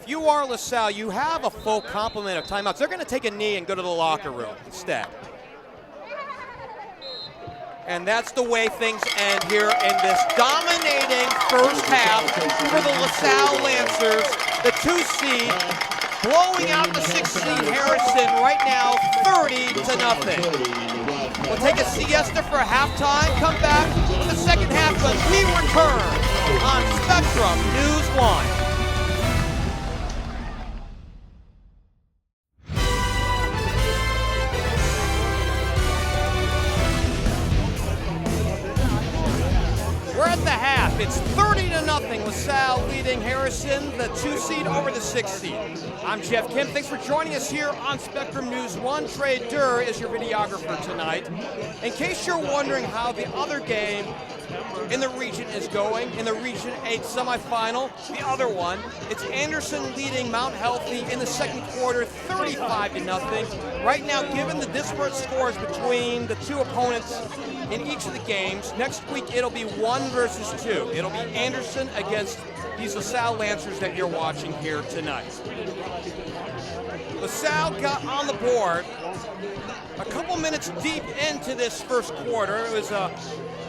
If you are LaSalle, you have a full complement of timeouts. They're going to take a knee and go to the locker room instead. And that's the way things end here in this dominating first half for the LaSalle Lancers. The 2 seed blowing out the 6 seed Harrison right now 30-0. We'll take a siesta for halftime, come back for the second half when we return on Spectrum News 1. We're at the half. It's 30-0. LaSalle leading Harrison, the 2 seed over the 6 seed. I'm Geoff Kim. Thanks for joining us here on Spectrum News 1. Trey Durr is your videographer tonight. In case you're wondering how the other game in the region is going, in the Region 8 semifinal, the other one, it's Anderson leading Mount Healthy in the second quarter, 35-0. Right now, given the disparate scores between the two opponents in each of the games, next week it'll be 1 versus 2. It'll be Anderson against these LaSalle Lancers that you're watching here tonight. LaSalle got on the board a couple minutes deep into this first quarter. It was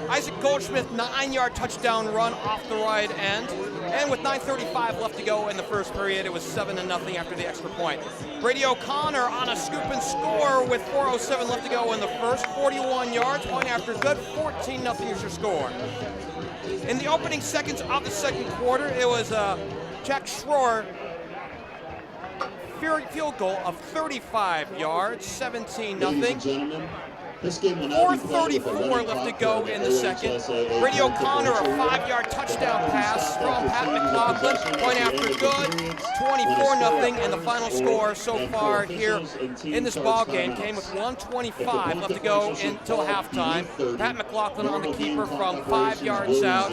Isaac Goldschmidt 9-yard touchdown run off the right end. And with 9:35 left to go in the first period, it was 7-0 after the extra point. Brady O'Connor on a scoop and score with 4:07 left to go in the first. 41 yards, point after good, 14-0 is your score. In the opening seconds of the second quarter, it was Jack Schroer field goal of 35 yards, 17-0. 4:34 left to go in the second. Brady O'Connor, a 5-yard touchdown pass from Pat McLaughlin. Point after good, 24-0. And the final score so far here in this ball game came with 1:25 left to go until halftime. Pat McLaughlin on the keeper from 5 yards out.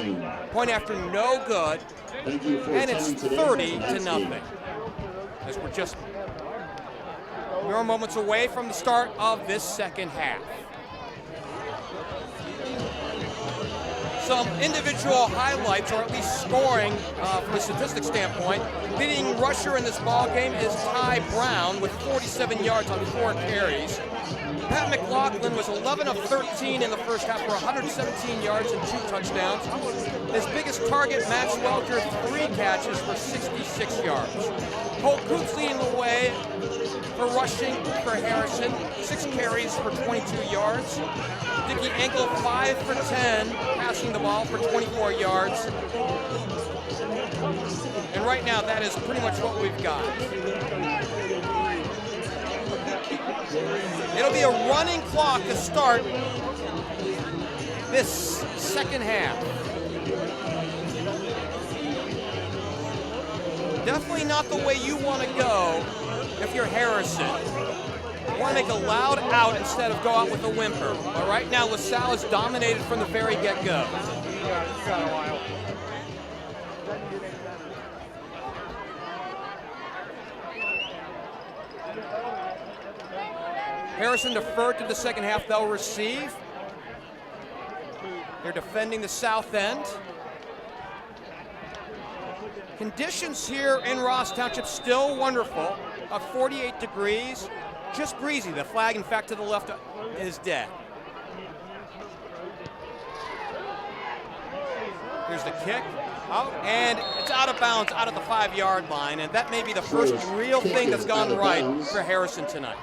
Point after no good. And it's 30-0. As we're just mere moments away from the start of this second half. Some individual highlights, or at least scoring from a statistics standpoint. Leading rusher in this ball game is Ty Brown with 47 yards on 4 carries. Pat McLaughlin was 11 of 13 in the first half for 117 yards and 2 touchdowns. His biggest target, Max Welker, 3 catches for 66 yards. Cole Coots leading the way for rushing for Harrison, 6 carries for 22 yards. Dickie Enkel, 5 for 10, passing the ball for 24 yards. And right now, that is pretty much what we've got. It'll be a running clock to start this second half. Definitely not the way you want to go if you're Harrison. You want to make a loud out instead of go out with a whimper. But right now, LaSalle is dominated from the very get-go. Harrison deferred to the second half. They'll receive. They're defending the south end. Conditions here in Ross Township still wonderful. 48 degrees, just breezy. The flag, in fact, to the left is dead. Here's the kick. Out, and it's out of bounds, out of the 5-yard line, and that may be the first real thing that's gone right for Harrison tonight.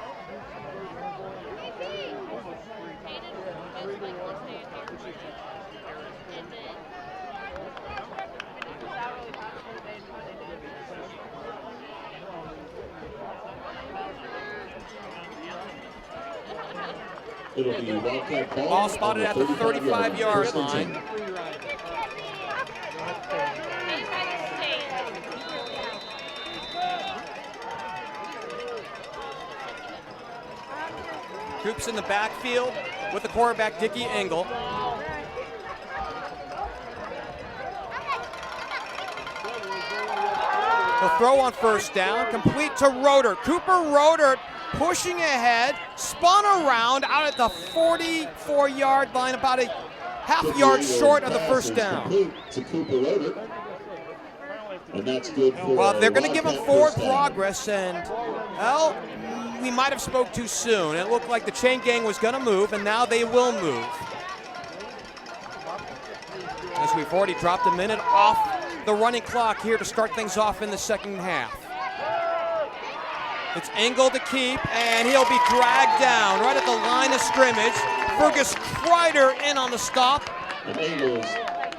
It'll be Wildcat ball spotted at the 35-yard line. Coops in the backfield with the quarterback, Dickie Engel. He'll throw on first down, complete to Roeder. Cooper Roeder pushing ahead, spun around out at the 44-yard line, about a half yard short of the first down. To Cooper Roeder. And that's good for well, they're going to give him forward down. progress, and, well, we might have spoke too soon. It looked like the chain gang was going to move, and now they will move. As we've already dropped a minute off the running clock here to start things off in the second half. It's Engel to keep, and he'll be dragged down right at the line of scrimmage. Fergus Kreider in on the stop. And Engel's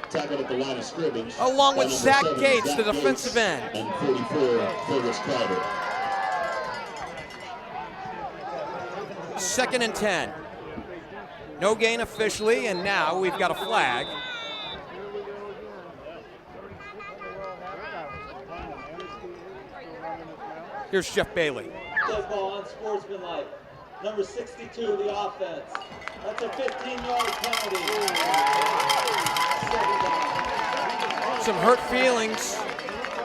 tackled at the line of scrimmage. Along with Zach Gates, the defensive end. And 44, Fergus Kreider. 2nd and 10. No gain officially, and now we've got a flag. Here's Jeff Bailey. Dead ball unsportsmanlike. Number 62, the offense. That's a 15-yard penalty. Some hurt feelings.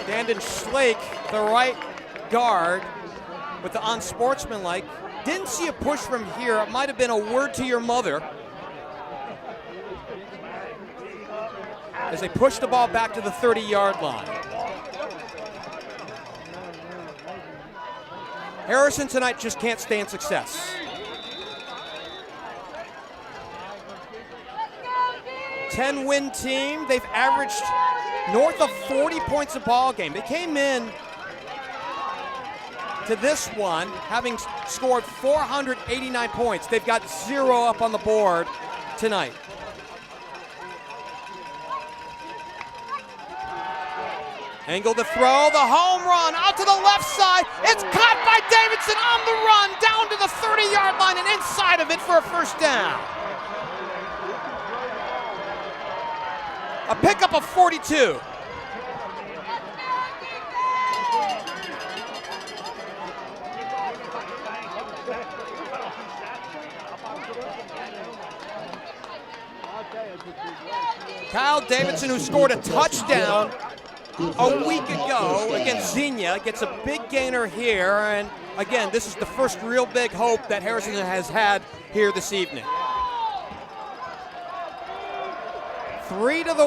Dandon Schlake, the right guard, with the unsportsmanlike. Didn't see a push from here. It might have been a word to your mother. As they push the ball back to the 30-yard line. Harrison tonight just can't stay in success. 10-win team. They've averaged north of 40 points a ball game. They came in to this one having scored 489 points. They've got 0 up on the board tonight. Engel to throw, the home run out to the left side. It's caught by Davidson on the run, down to the 30-yard line and inside of it for a first down. A pickup of 42. Kyle Davidson, who scored a touchdown a week ago against Xenia, gets a big gainer here, and again, this is the first real big hope that Harrison has had here this evening. 3 to the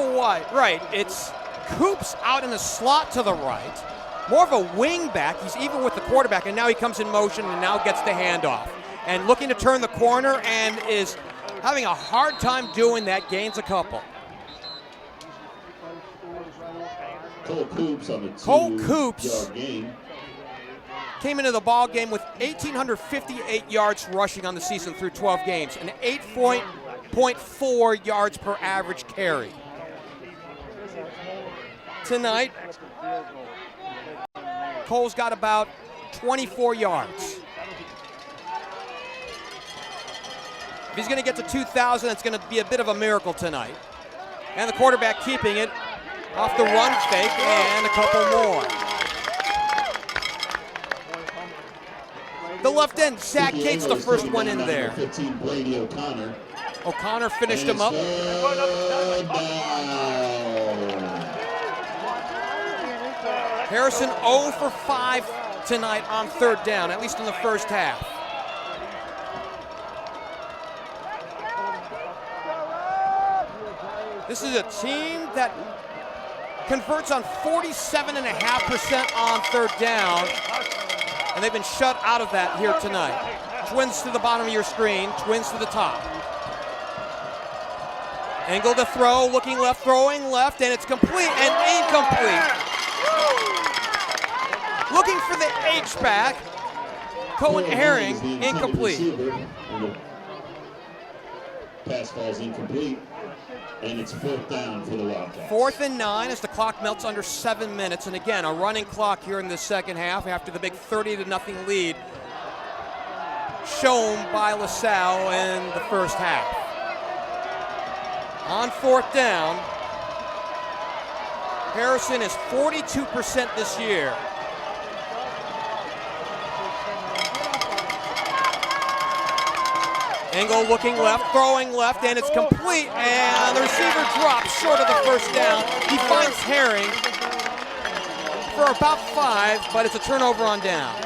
right. It's Coops out in the slot to the right. More of a wing back. He's even with the quarterback, and now he comes in motion and now gets the handoff. And looking to turn the corner and is having a hard time doing that, gains a couple. Cole Coops on the Cole Coops game. Came into the ball game with 1,858 yards rushing on the season through 12 games, and 8.4 yards per average carry. Tonight, Cole's got about 24 yards. If he's going to get to 2,000, it's going to be a bit of a miracle tonight. And the quarterback keeping it off the run fake, and a couple more. The left end, Zach Gates, the first one in there. 15, Brady O'Connor. O'Connor finished him up. Harrison 0 for 5 tonight on third down, at least in the first half. This is a team that converts on 47.5% on third down, and they've been shut out of that here tonight. Twins to the bottom of your screen, twins to the top. Engel to throw, looking left, throwing left, and it's complete and incomplete. Looking for the H-back, Cohen Herring, incomplete. Pass falls incomplete. And it's 4th down for the Wildcats. 4th and 9 as the clock melts under 7 minutes. And again, a running clock here in the second half after the big 30-0 lead shown by LaSalle in the first half. On 4th down, Harrison is 42% this year. Engel looking left, throwing left, and it's complete, and the receiver drops short of the first down. He finds Herring for about 5, but it's a turnover on downs.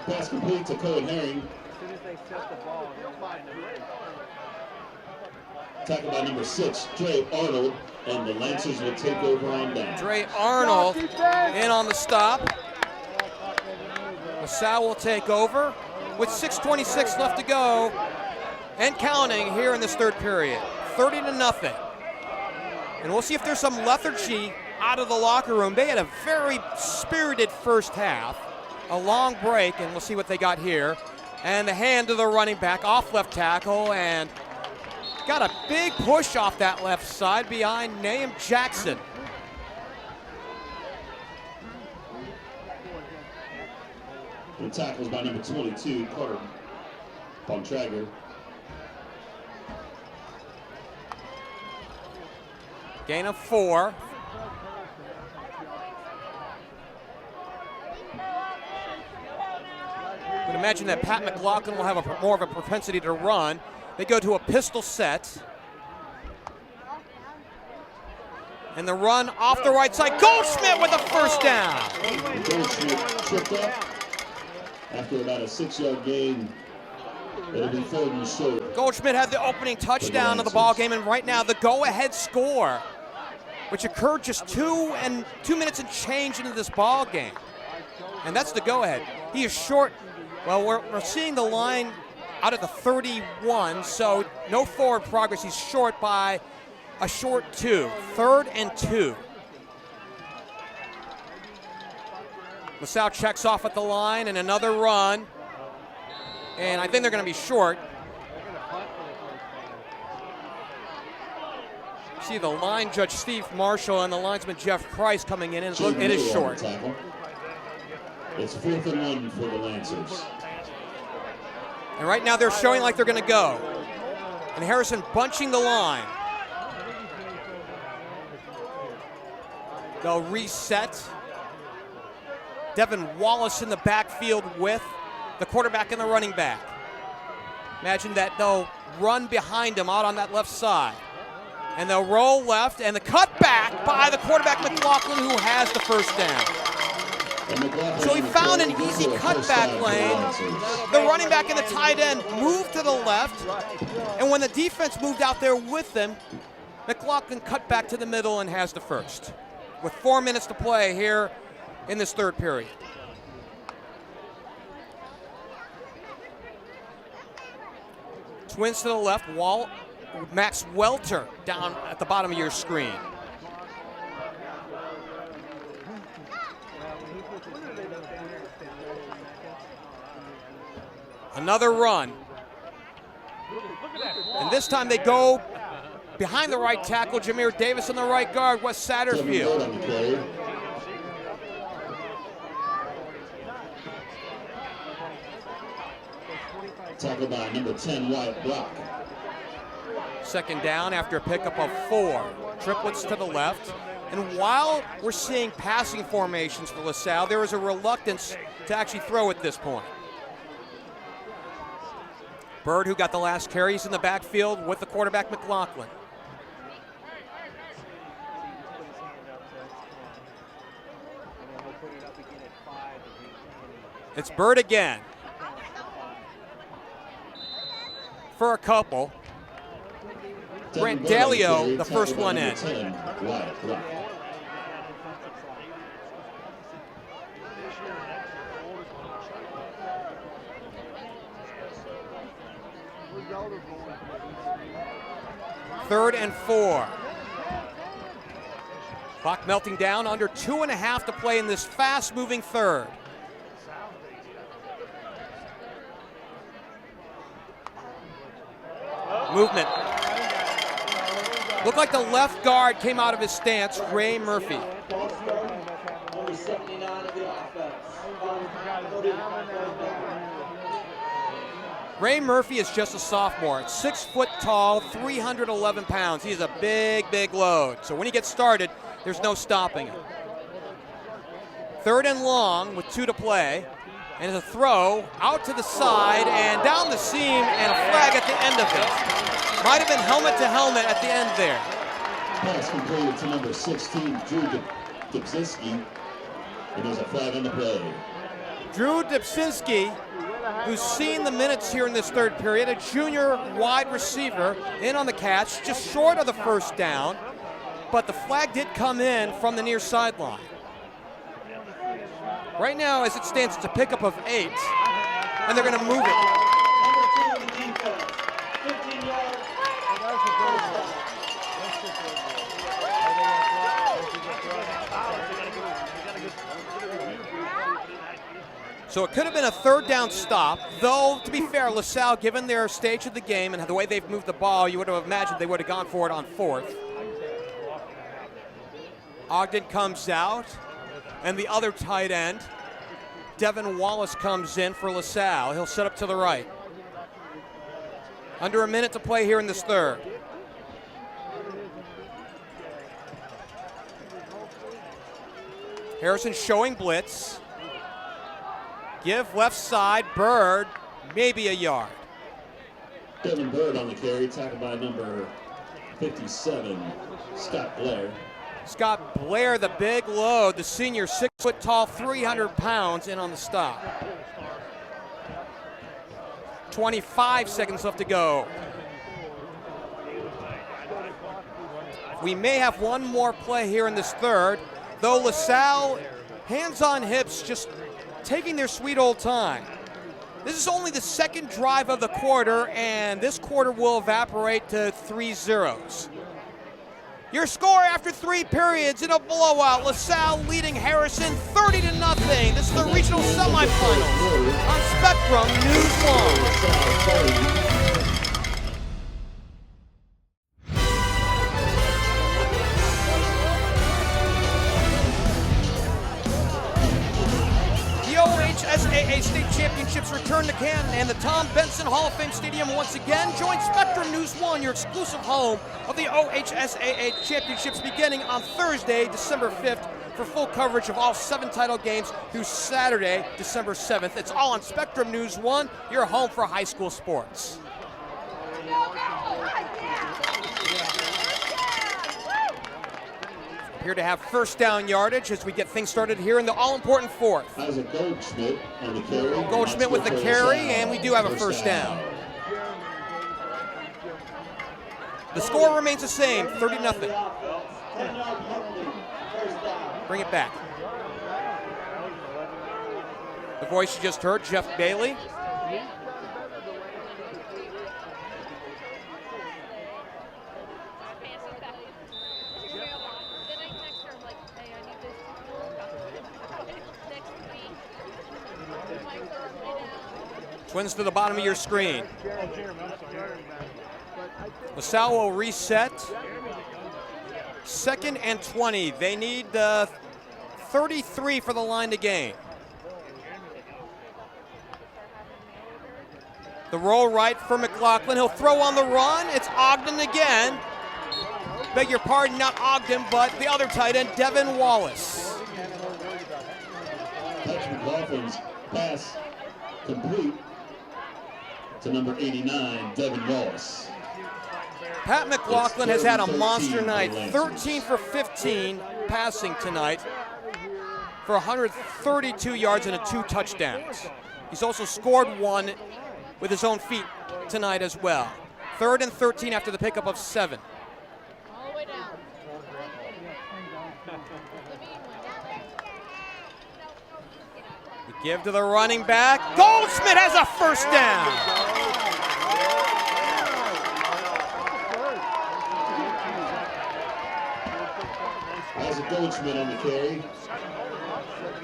Pass complete to Cohen Herring. Tackled by number 6, Dre Arnold, and the Lancers will take over on down. Dre Arnold in on the stop. LaSalle will take over with 6:26 left to go and counting here in this third period. 30-0. And we'll see if there's some lethargy out of the locker room. They had a very spirited first half, a long break, and we'll see what they got here. And the hand to the running back off left tackle, and got a big push off that left side behind Nahum Jackson. The tackles by number 22, Carter Bontrager. Gain of 4. I would imagine that Pat McLaughlin will have more of a propensity to run. They go to a pistol set. And the run off the right side. Goldschmidt with a first down. Goldschmidt tripped up after about a 6-yard gain. It'll be 3rd and short. Goldschmidt had the opening touchdown of the ball game, and right now the go-ahead score, which occurred just 2 minutes and change into this ball game. And that's the go-ahead. He is short. Well, we're seeing the line out at the 31, so no forward progress. He's short by a short 2. 3rd and 2. LaSalle checks off at the line and another run. And I think they're going to be short. See the line judge Steve Marshall and the linesman Jeff Price coming in, and look, it is short. It's 4th and 1 for the Lancers. And right now they're showing like they're going to go. And Harrison bunching the line. They'll reset. Devin Wallace in the backfield with the quarterback and the running back. Imagine that they'll run behind him out on that left side. And they'll roll left, and the cutback by the quarterback McLaughlin, who has the first down. So he found an easy cutback lane. The running back and the tight end moved to the left, and when the defense moved out there with them, McLaughlin cut back to the middle and has the first. With 4 minutes to play here in this third period. Twins to the left, Max Welter down at the bottom of your screen. Another run. And this time they go behind the right tackle, Jameer Davis on the right guard, Wes Satterfield. Tackled by number 10, Wyatt Brock. Second down after a pickup of 4. Triplets to the left. And while we're seeing passing formations for LaSalle, there is a reluctance to actually throw at this point. Bird, who got the last carries in the backfield with the quarterback McLaughlin. It's Bird again. For a couple. Grant Dalio, the first one in. Third and 4. Clock melting down, under 2.5 to play in this fast-moving third. Movement. Looked like the left guard came out of his stance, Ray Murphy. Number 79 of the offense. Ray Murphy is just a sophomore. 6 foot tall, 311 pounds. He is a big, big load. So when he gets started, there's no stopping him. Third and long with 2 to play. And a throw out to the side and down the seam, and a flag at the end of it. Might have been helmet to helmet at the end there. Pass completed to number 16, Drew Dubzinski. And there's a flag on the play. Drew Dubzinski, who's seen the minutes here in this third period, a junior wide receiver, in on the catch, just short of the first down, but the flag did come in from the near sideline. Right now, as it stands, it's a pickup of 8, and they're going to move it. Number 2 in the defense, 15 yards. So it could have been a third down stop, though, to be fair, LaSalle, given their stage of the game and the way they've moved the ball, you would have imagined they would have gone for it on 4th. Ogden comes out, and the other tight end, Devin Wallace, comes in for LaSalle. He'll set up to the right. Under a minute to play here in this third. Harrison showing blitz. Give left side, Bird, maybe a yard. Devin Bird on the carry, tackled by number 57, Scott Blair. Scott Blair, the big load, the senior, 6 foot tall, 300 pounds, in on the stop. 25 seconds left to go. We may have one more play here in this third, though LaSalle, hands on hips, just taking their sweet old time. This is only the second drive of the quarter, and this quarter will evaporate to 3 zeros. Your score after 3 periods in a blowout, LaSalle leading Harrison 30-0. This is the regional semifinals on Spectrum News 1. SAA State Championships return to Canton, and the Tom Benson Hall of Fame Stadium once again. Join Spectrum News 1, your exclusive home of the OHSAA Championships, beginning on Thursday, December 5th, for full coverage of all 7 title games through Saturday, December 7th. It's all on Spectrum News 1, your home for high school sports. Here to have first down yardage as we get things started here in the all-important 4th. Isaac Goldschmidt on the carry. Goldschmidt with the carry, and we do have a first down. The score remains the same, 30-0. Bring it back. The voice you just heard, Jeff Bailey. Twins to the bottom of your screen. LaSalle will reset. 2nd and 20. They need 33 for the line to gain. The roll right for McLaughlin. He'll throw on the run. It's Ogden again. Beg your pardon, not Ogden, but the other tight end, Devin Wallace. Touch McLaughlin's pass complete to number 89, Devin Wallace. Pat McLaughlin has had a monster night, 13 for 15 passing tonight for 132 yards and 2 touchdowns. He's also scored 1 with his own feet tonight as well. 3rd and 13 after the pickup of 7. All the way down. Give to the running back. Goldschmidt has a first down. Isaac Goldschmidt on the carry.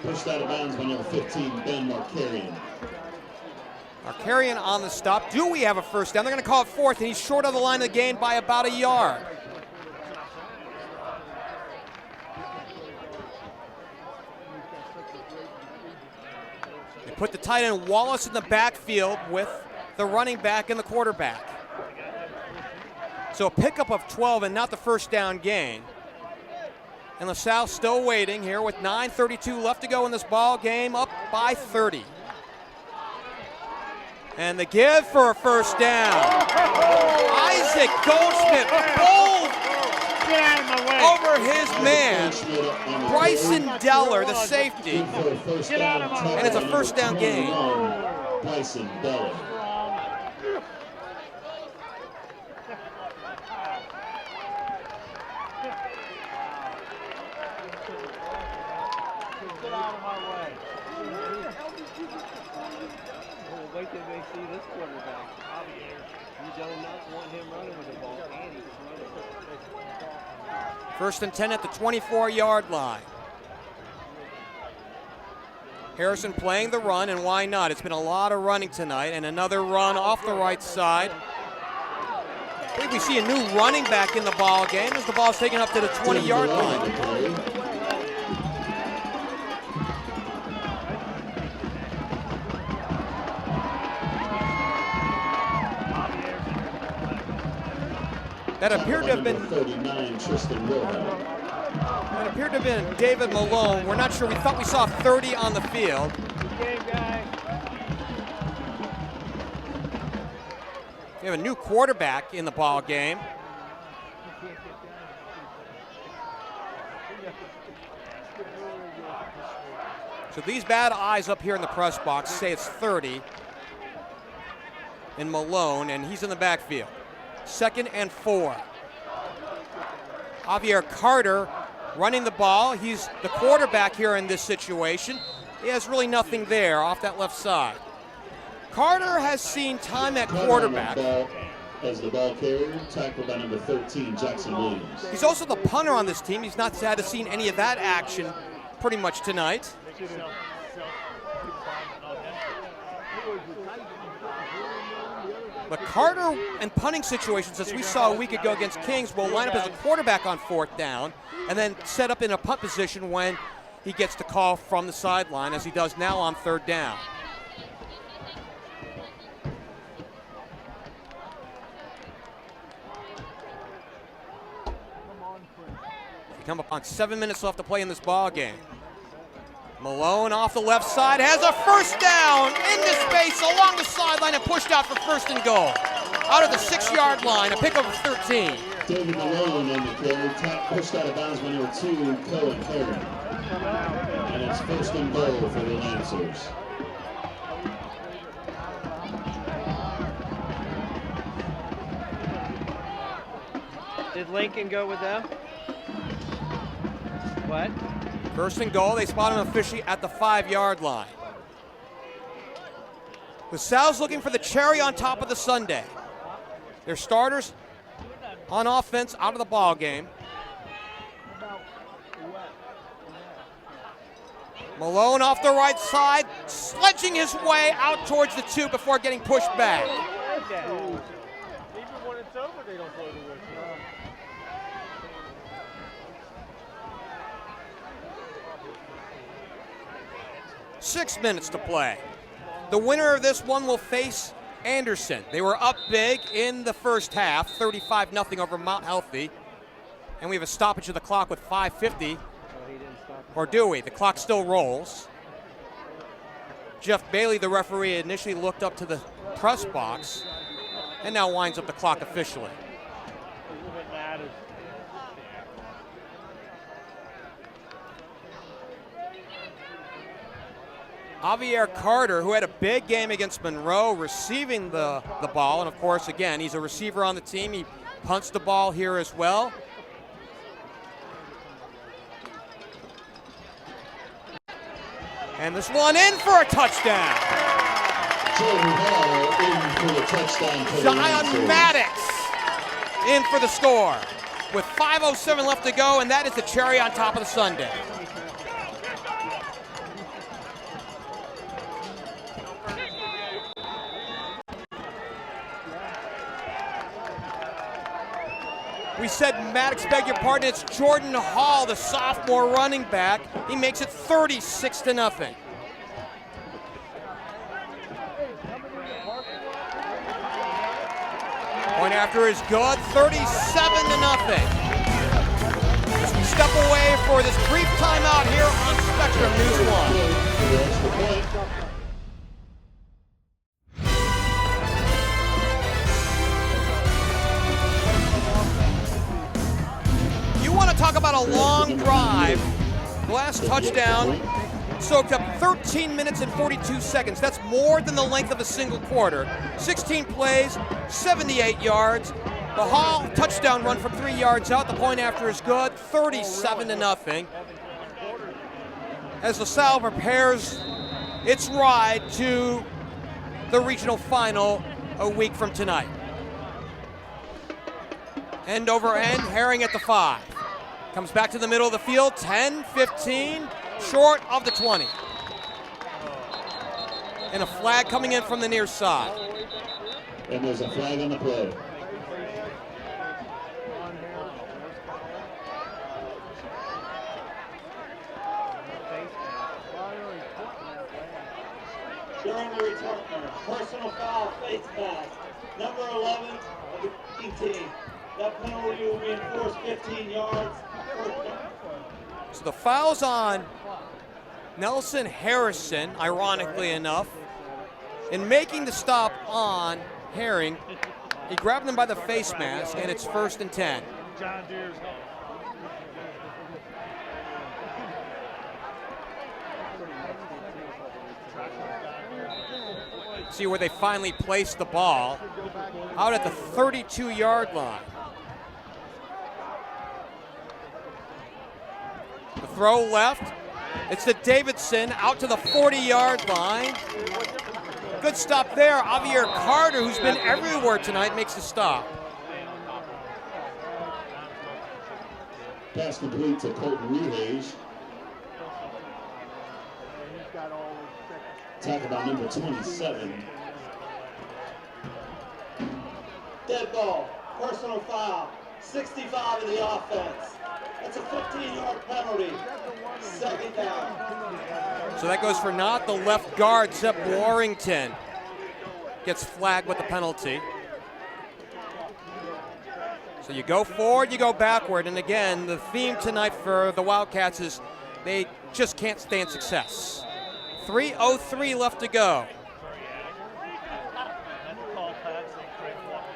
Pushed out of bounds by number 15, Ben Markarian. Markarian on the stop. Do we have a first down? They're going to call it 4th, and he's short of the line of the gain by about a yard. Put the tight end Wallace in the backfield with the running back and the quarterback. So a pickup of 12 and not the first down gain. And LaSalle still waiting here with 9:32 left to go in this ball game, up by 30. And the give for a first down. Isaac Goldschmidt bowled over his man, Bryson Deller, the safety. And it's a first down gain. Bryson Deller. Wait till they see this quarterback. You do not want him running with the ball. First and 10 at the 24-yard line. Harrison playing the run, and why not? It's been a lot of running tonight, and another run off the right side. I think we see a new running back in the ball game as the ball's taken up to the 20-yard line. That appeared to have been 39, Tristan Wilhelm. That appeared to have been David Malone. We're not sure. We thought we saw 30 on the field. We have a new quarterback in the ball game. So these bad eyes up here in the press box say it's 30 in Malone, and he's in the backfield. 2nd and 4. Javier Carter running the ball. He's the quarterback here in this situation. He has really nothing there off that left side. Carter has seen time at quarterback. As the ball carrier, tackled by number 13, Jackson Williams. He's also the punter on this team. He's not had to see any of that action pretty much tonight. But Carter in punting situations, as we saw a week ago against Kings, will line up as a quarterback on 4th down and then set up in a punt position when he gets the call from the sideline, as he does now on 3rd down. We come up on 7 minutes left to play in this ball game. Malone off the left side has a first down into space along the sideline and pushed out for 1st and goal. Out of the 6-yard line, a pickup of 13. David Malone on the carry, pushed out of bounds by number 2, Cohen Herring. And it's 1st and goal for the Lancers. Did Lincoln go with them? What? 1st and goal. They spot him officially at the 5-yard line. LaSalle's looking for the cherry on top of the sundae. Their starters on offense out of the ball game. Malone off the right side, sledging his way out towards the 2 before getting pushed back. Even when it's over, they don't play the whistle. 6 minutes to play. The winner of this one will face Anderson. They were up big in the first half, 35-0 over Mount Healthy. And we have a stoppage of the clock with 5:50. Or do we? The clock still rolls. Jeff Bailey, the referee, initially looked up to the press box and now winds up the clock officially. Javier Carter, who had a big game against Monroe, receiving the ball. And, of course, again, he's a receiver on the team. He punts the ball here as well. And this one in for a touchdown. Jordan Hall in for the touchdown. Zion Maddox in for the score with 5:07 left to go, and that is the cherry on top of the sundae. We said Maddox, beg your pardon, it's Jordan Hall, the sophomore running back. He makes it 36-0. Point after is good, 37-0. As we step away for this brief timeout here on Spectrum News 1. on a long drive. The last touchdown soaked up 13 minutes and 42 seconds. That's more than the length of a single quarter. 16 plays, 78 yards. The Hall touchdown run from 3 yards out. The point after is good, 37-0. As LaSalle prepares its ride to the regional final a week from tonight. End over end, Herring at the 5. Comes back to the middle of the field, 10, 15, short of the 20. And a flag coming in from the near side. And there's a flag on the play. During the return, personal foul, face mask, number 11 of the team. That penalty will be enforced 15 yards. So the foul's on Nelson Harrison, ironically enough. In making the stop on Herring, he grabbed him by the face mask, and it's 1st and 10. See where they finally placed the ball, out at the 32-yard line. The throw left, it's to Davidson, out to the 40-yard line. Good stop there. Javier Carter, who's been everywhere tonight, makes the stop. Pass complete to Colton Rehage. Tackle by number 27. Dead ball, personal foul, 65 in the offense. That's a 15-yard penalty. 2nd down. So that goes for not the left guard, Sepp Warrington. Gets flagged with the penalty. So you go forward, you go backward, and again, the theme tonight for the Wildcats is they just can't stay in success. 3:03 left to go.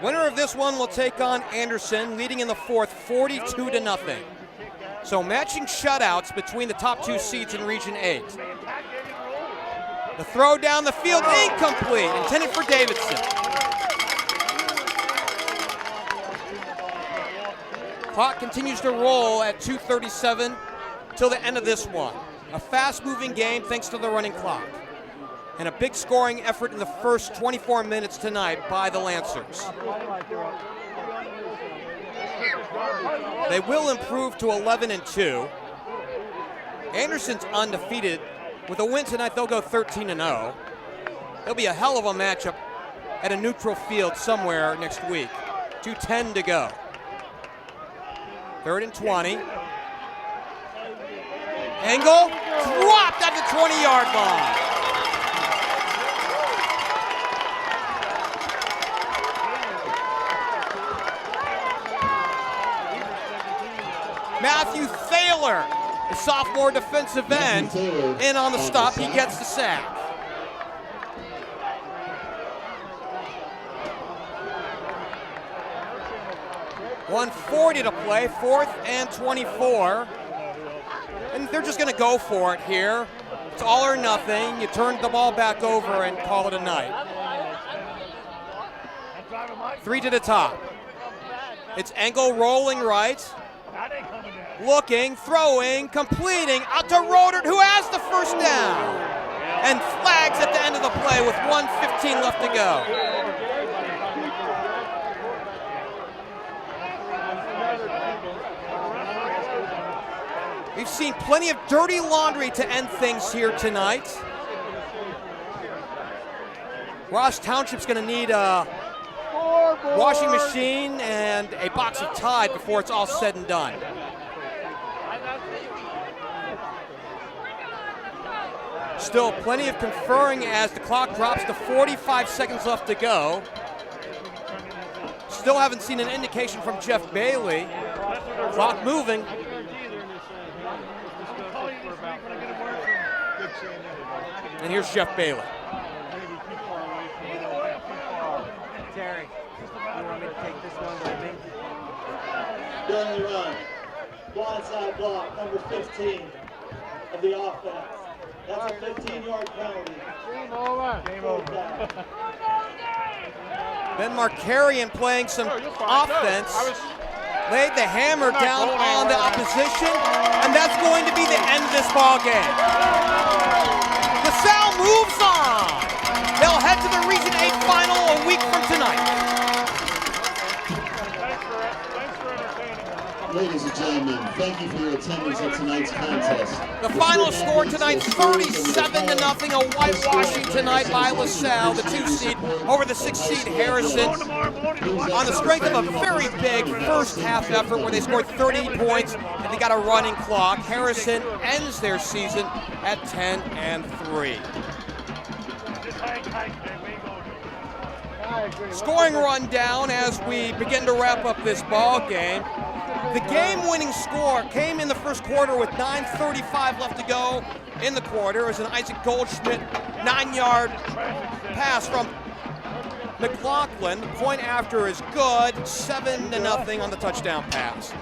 Winner of this one will take on Anderson, leading in the 4th, 42-0. So matching shutouts between the top 2 seeds in Region 8. The throw down the field, incomplete, intended for Davidson. Clock continues to roll at 2:37 till the end of this one. A fast-moving game thanks to the running clock. And a big scoring effort in the first 24 minutes tonight by the Lancers. They will improve to 11-2. Anderson's undefeated. With a win tonight, they'll go 13-0. It'll be a hell of a matchup at a neutral field somewhere next week. 2:10 to go. 3rd and 20. Engel dropped at the 20-yard line. Matthew Thaler, the sophomore defensive end, in on the stop. He gets the sack. .140 to play, 4th and 24. And they're just going to go for it here. It's all or nothing. You turn the ball back over and call it a night. 3 to the top. It's Engel rolling right. Looking, throwing, completing, out to Rodert, who has the 1st down. And flags at the end of the play with 1:15 left to go. We've seen plenty of dirty laundry to end things here tonight. Ross Township's going to need a washing machine and a box of Tide before it's all said and done. Still plenty of conferring as the clock drops to 45 seconds left to go. Still haven't seen an indication from Jeff Bailey. Clock moving. And here's Jeff Bailey. Terry, you want me to take this one with me? During the run, blindside block, number 15 of the offense. That's a 15-yard penalty. Game over. Game over. Ben Markarian playing some offense. Laid the hammer down on the opposition, and that's going to be the end of this ball game. LaSalle moves on. They'll head to the Region 8 final a week from tonight. Ladies and gentlemen, thank you for your attendance at tonight's contest. The final score tonight, 37-0, a whitewashing tonight by LaSalle, the 2 seed over the 6 seed Harrison, on the strength of a very big first half effort where they scored 30 points and they got a running clock. Harrison ends their season at 10-3. Scoring rundown as we begin to wrap up this ball game. The game-winning score came in the first quarter with 9:35 left to go in the quarter. It was an Isaac Goldschmidt 9-yard pass from McLaughlin. The point after is good, 7-0 on the touchdown pass.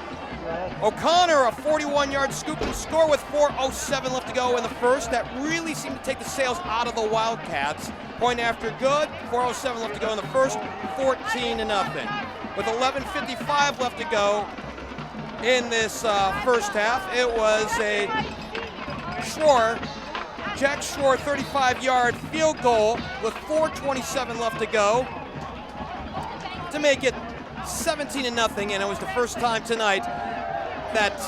O'Connor, a 41-yard scoop and score with 4:07 left to go in the first. That really seemed to take the sails out of the Wildcats. Point after good, 4:07 left to go in the first, 14-0. With 11:55 left to go in this first half, it was a Jack Shore 35-yard field goal with 4:27 left to go to make it 17-0, and it was the first time tonight that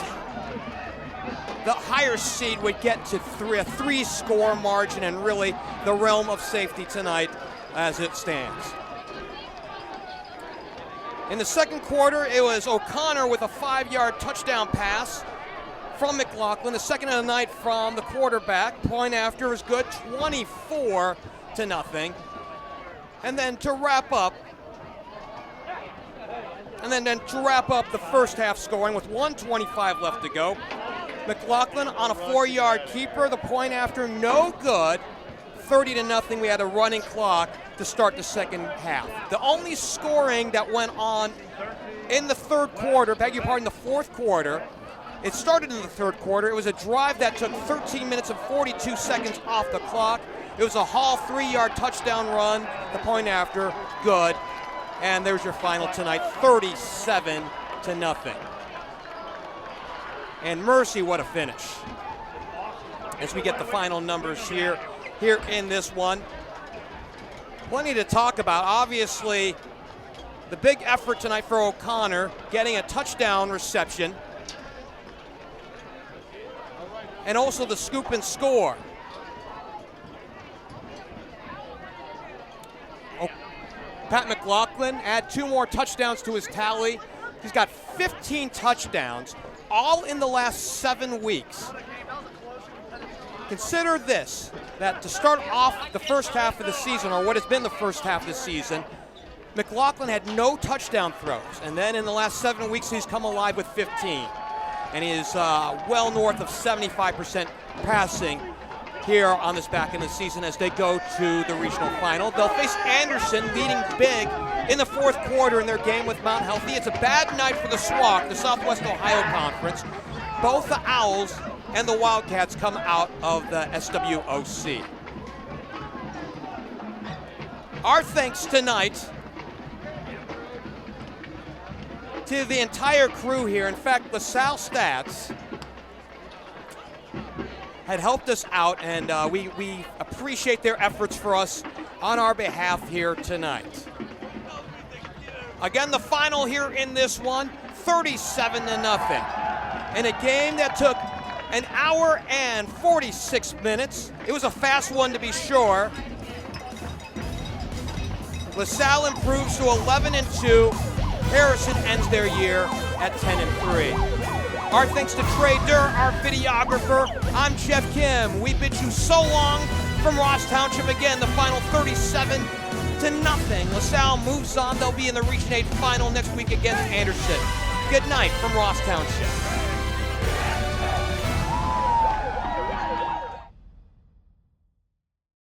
the higher seed would get to a 3-score margin, and really the realm of safety tonight as it stands. In the second quarter, it was O'Connor with a 5-yard touchdown pass from McLaughlin, the second of the night from the quarterback. Point after is good, 24-0. And then to wrap up, the first half scoring with 1:25 left to go. McLaughlin on a 4-yard keeper, the point after no good, 30-0. We had a running clock to start the second half. The only scoring that went on in the third quarter, the fourth quarter, it started in the third quarter. It was a drive that took 13 minutes and 42 seconds off the clock. It was a Hall 3-yard touchdown run, the point after, good. And there's your final tonight, 37-0. And mercy, what a finish. As we get the final numbers here in this one. Plenty to talk about. Obviously, the big effort tonight for O'Connor, getting a touchdown reception. And also the scoop and score. Pat McLaughlin add 2 more touchdowns to his tally. He's got 15 touchdowns, all in the last 7 weeks. Consider this, that to start off the first half of the season, or what has been the first half of the season, McLaughlin had no touchdown throws, and then in the last 7 weeks he's come alive with 15. And he is well north of 75% passing here on this back end of the season as they go to the regional final. They'll face Anderson leading big in the fourth quarter in their game with Mount Healthy. It's a bad night for the SWAC, the Southwest Ohio Conference. Both the Owls and the Wildcats come out of the SWOC. Our thanks tonight to the entire crew here. In fact, LaSalle Stats had helped us out, and we appreciate their efforts for us on our behalf here tonight. Again, the final here in this one, 37-0. In a game that took an hour and 46 minutes. It was a fast one to be sure. LaSalle improves to 11-2. Harrison ends their year at 10-3. Our thanks to Trey Durr, our videographer. I'm Geoff Kim. We bid you so long from Ross Township. Again, the final 37-0. LaSalle moves on. They'll be in the Region 8 final next week against Anderson. Good night from Ross Township.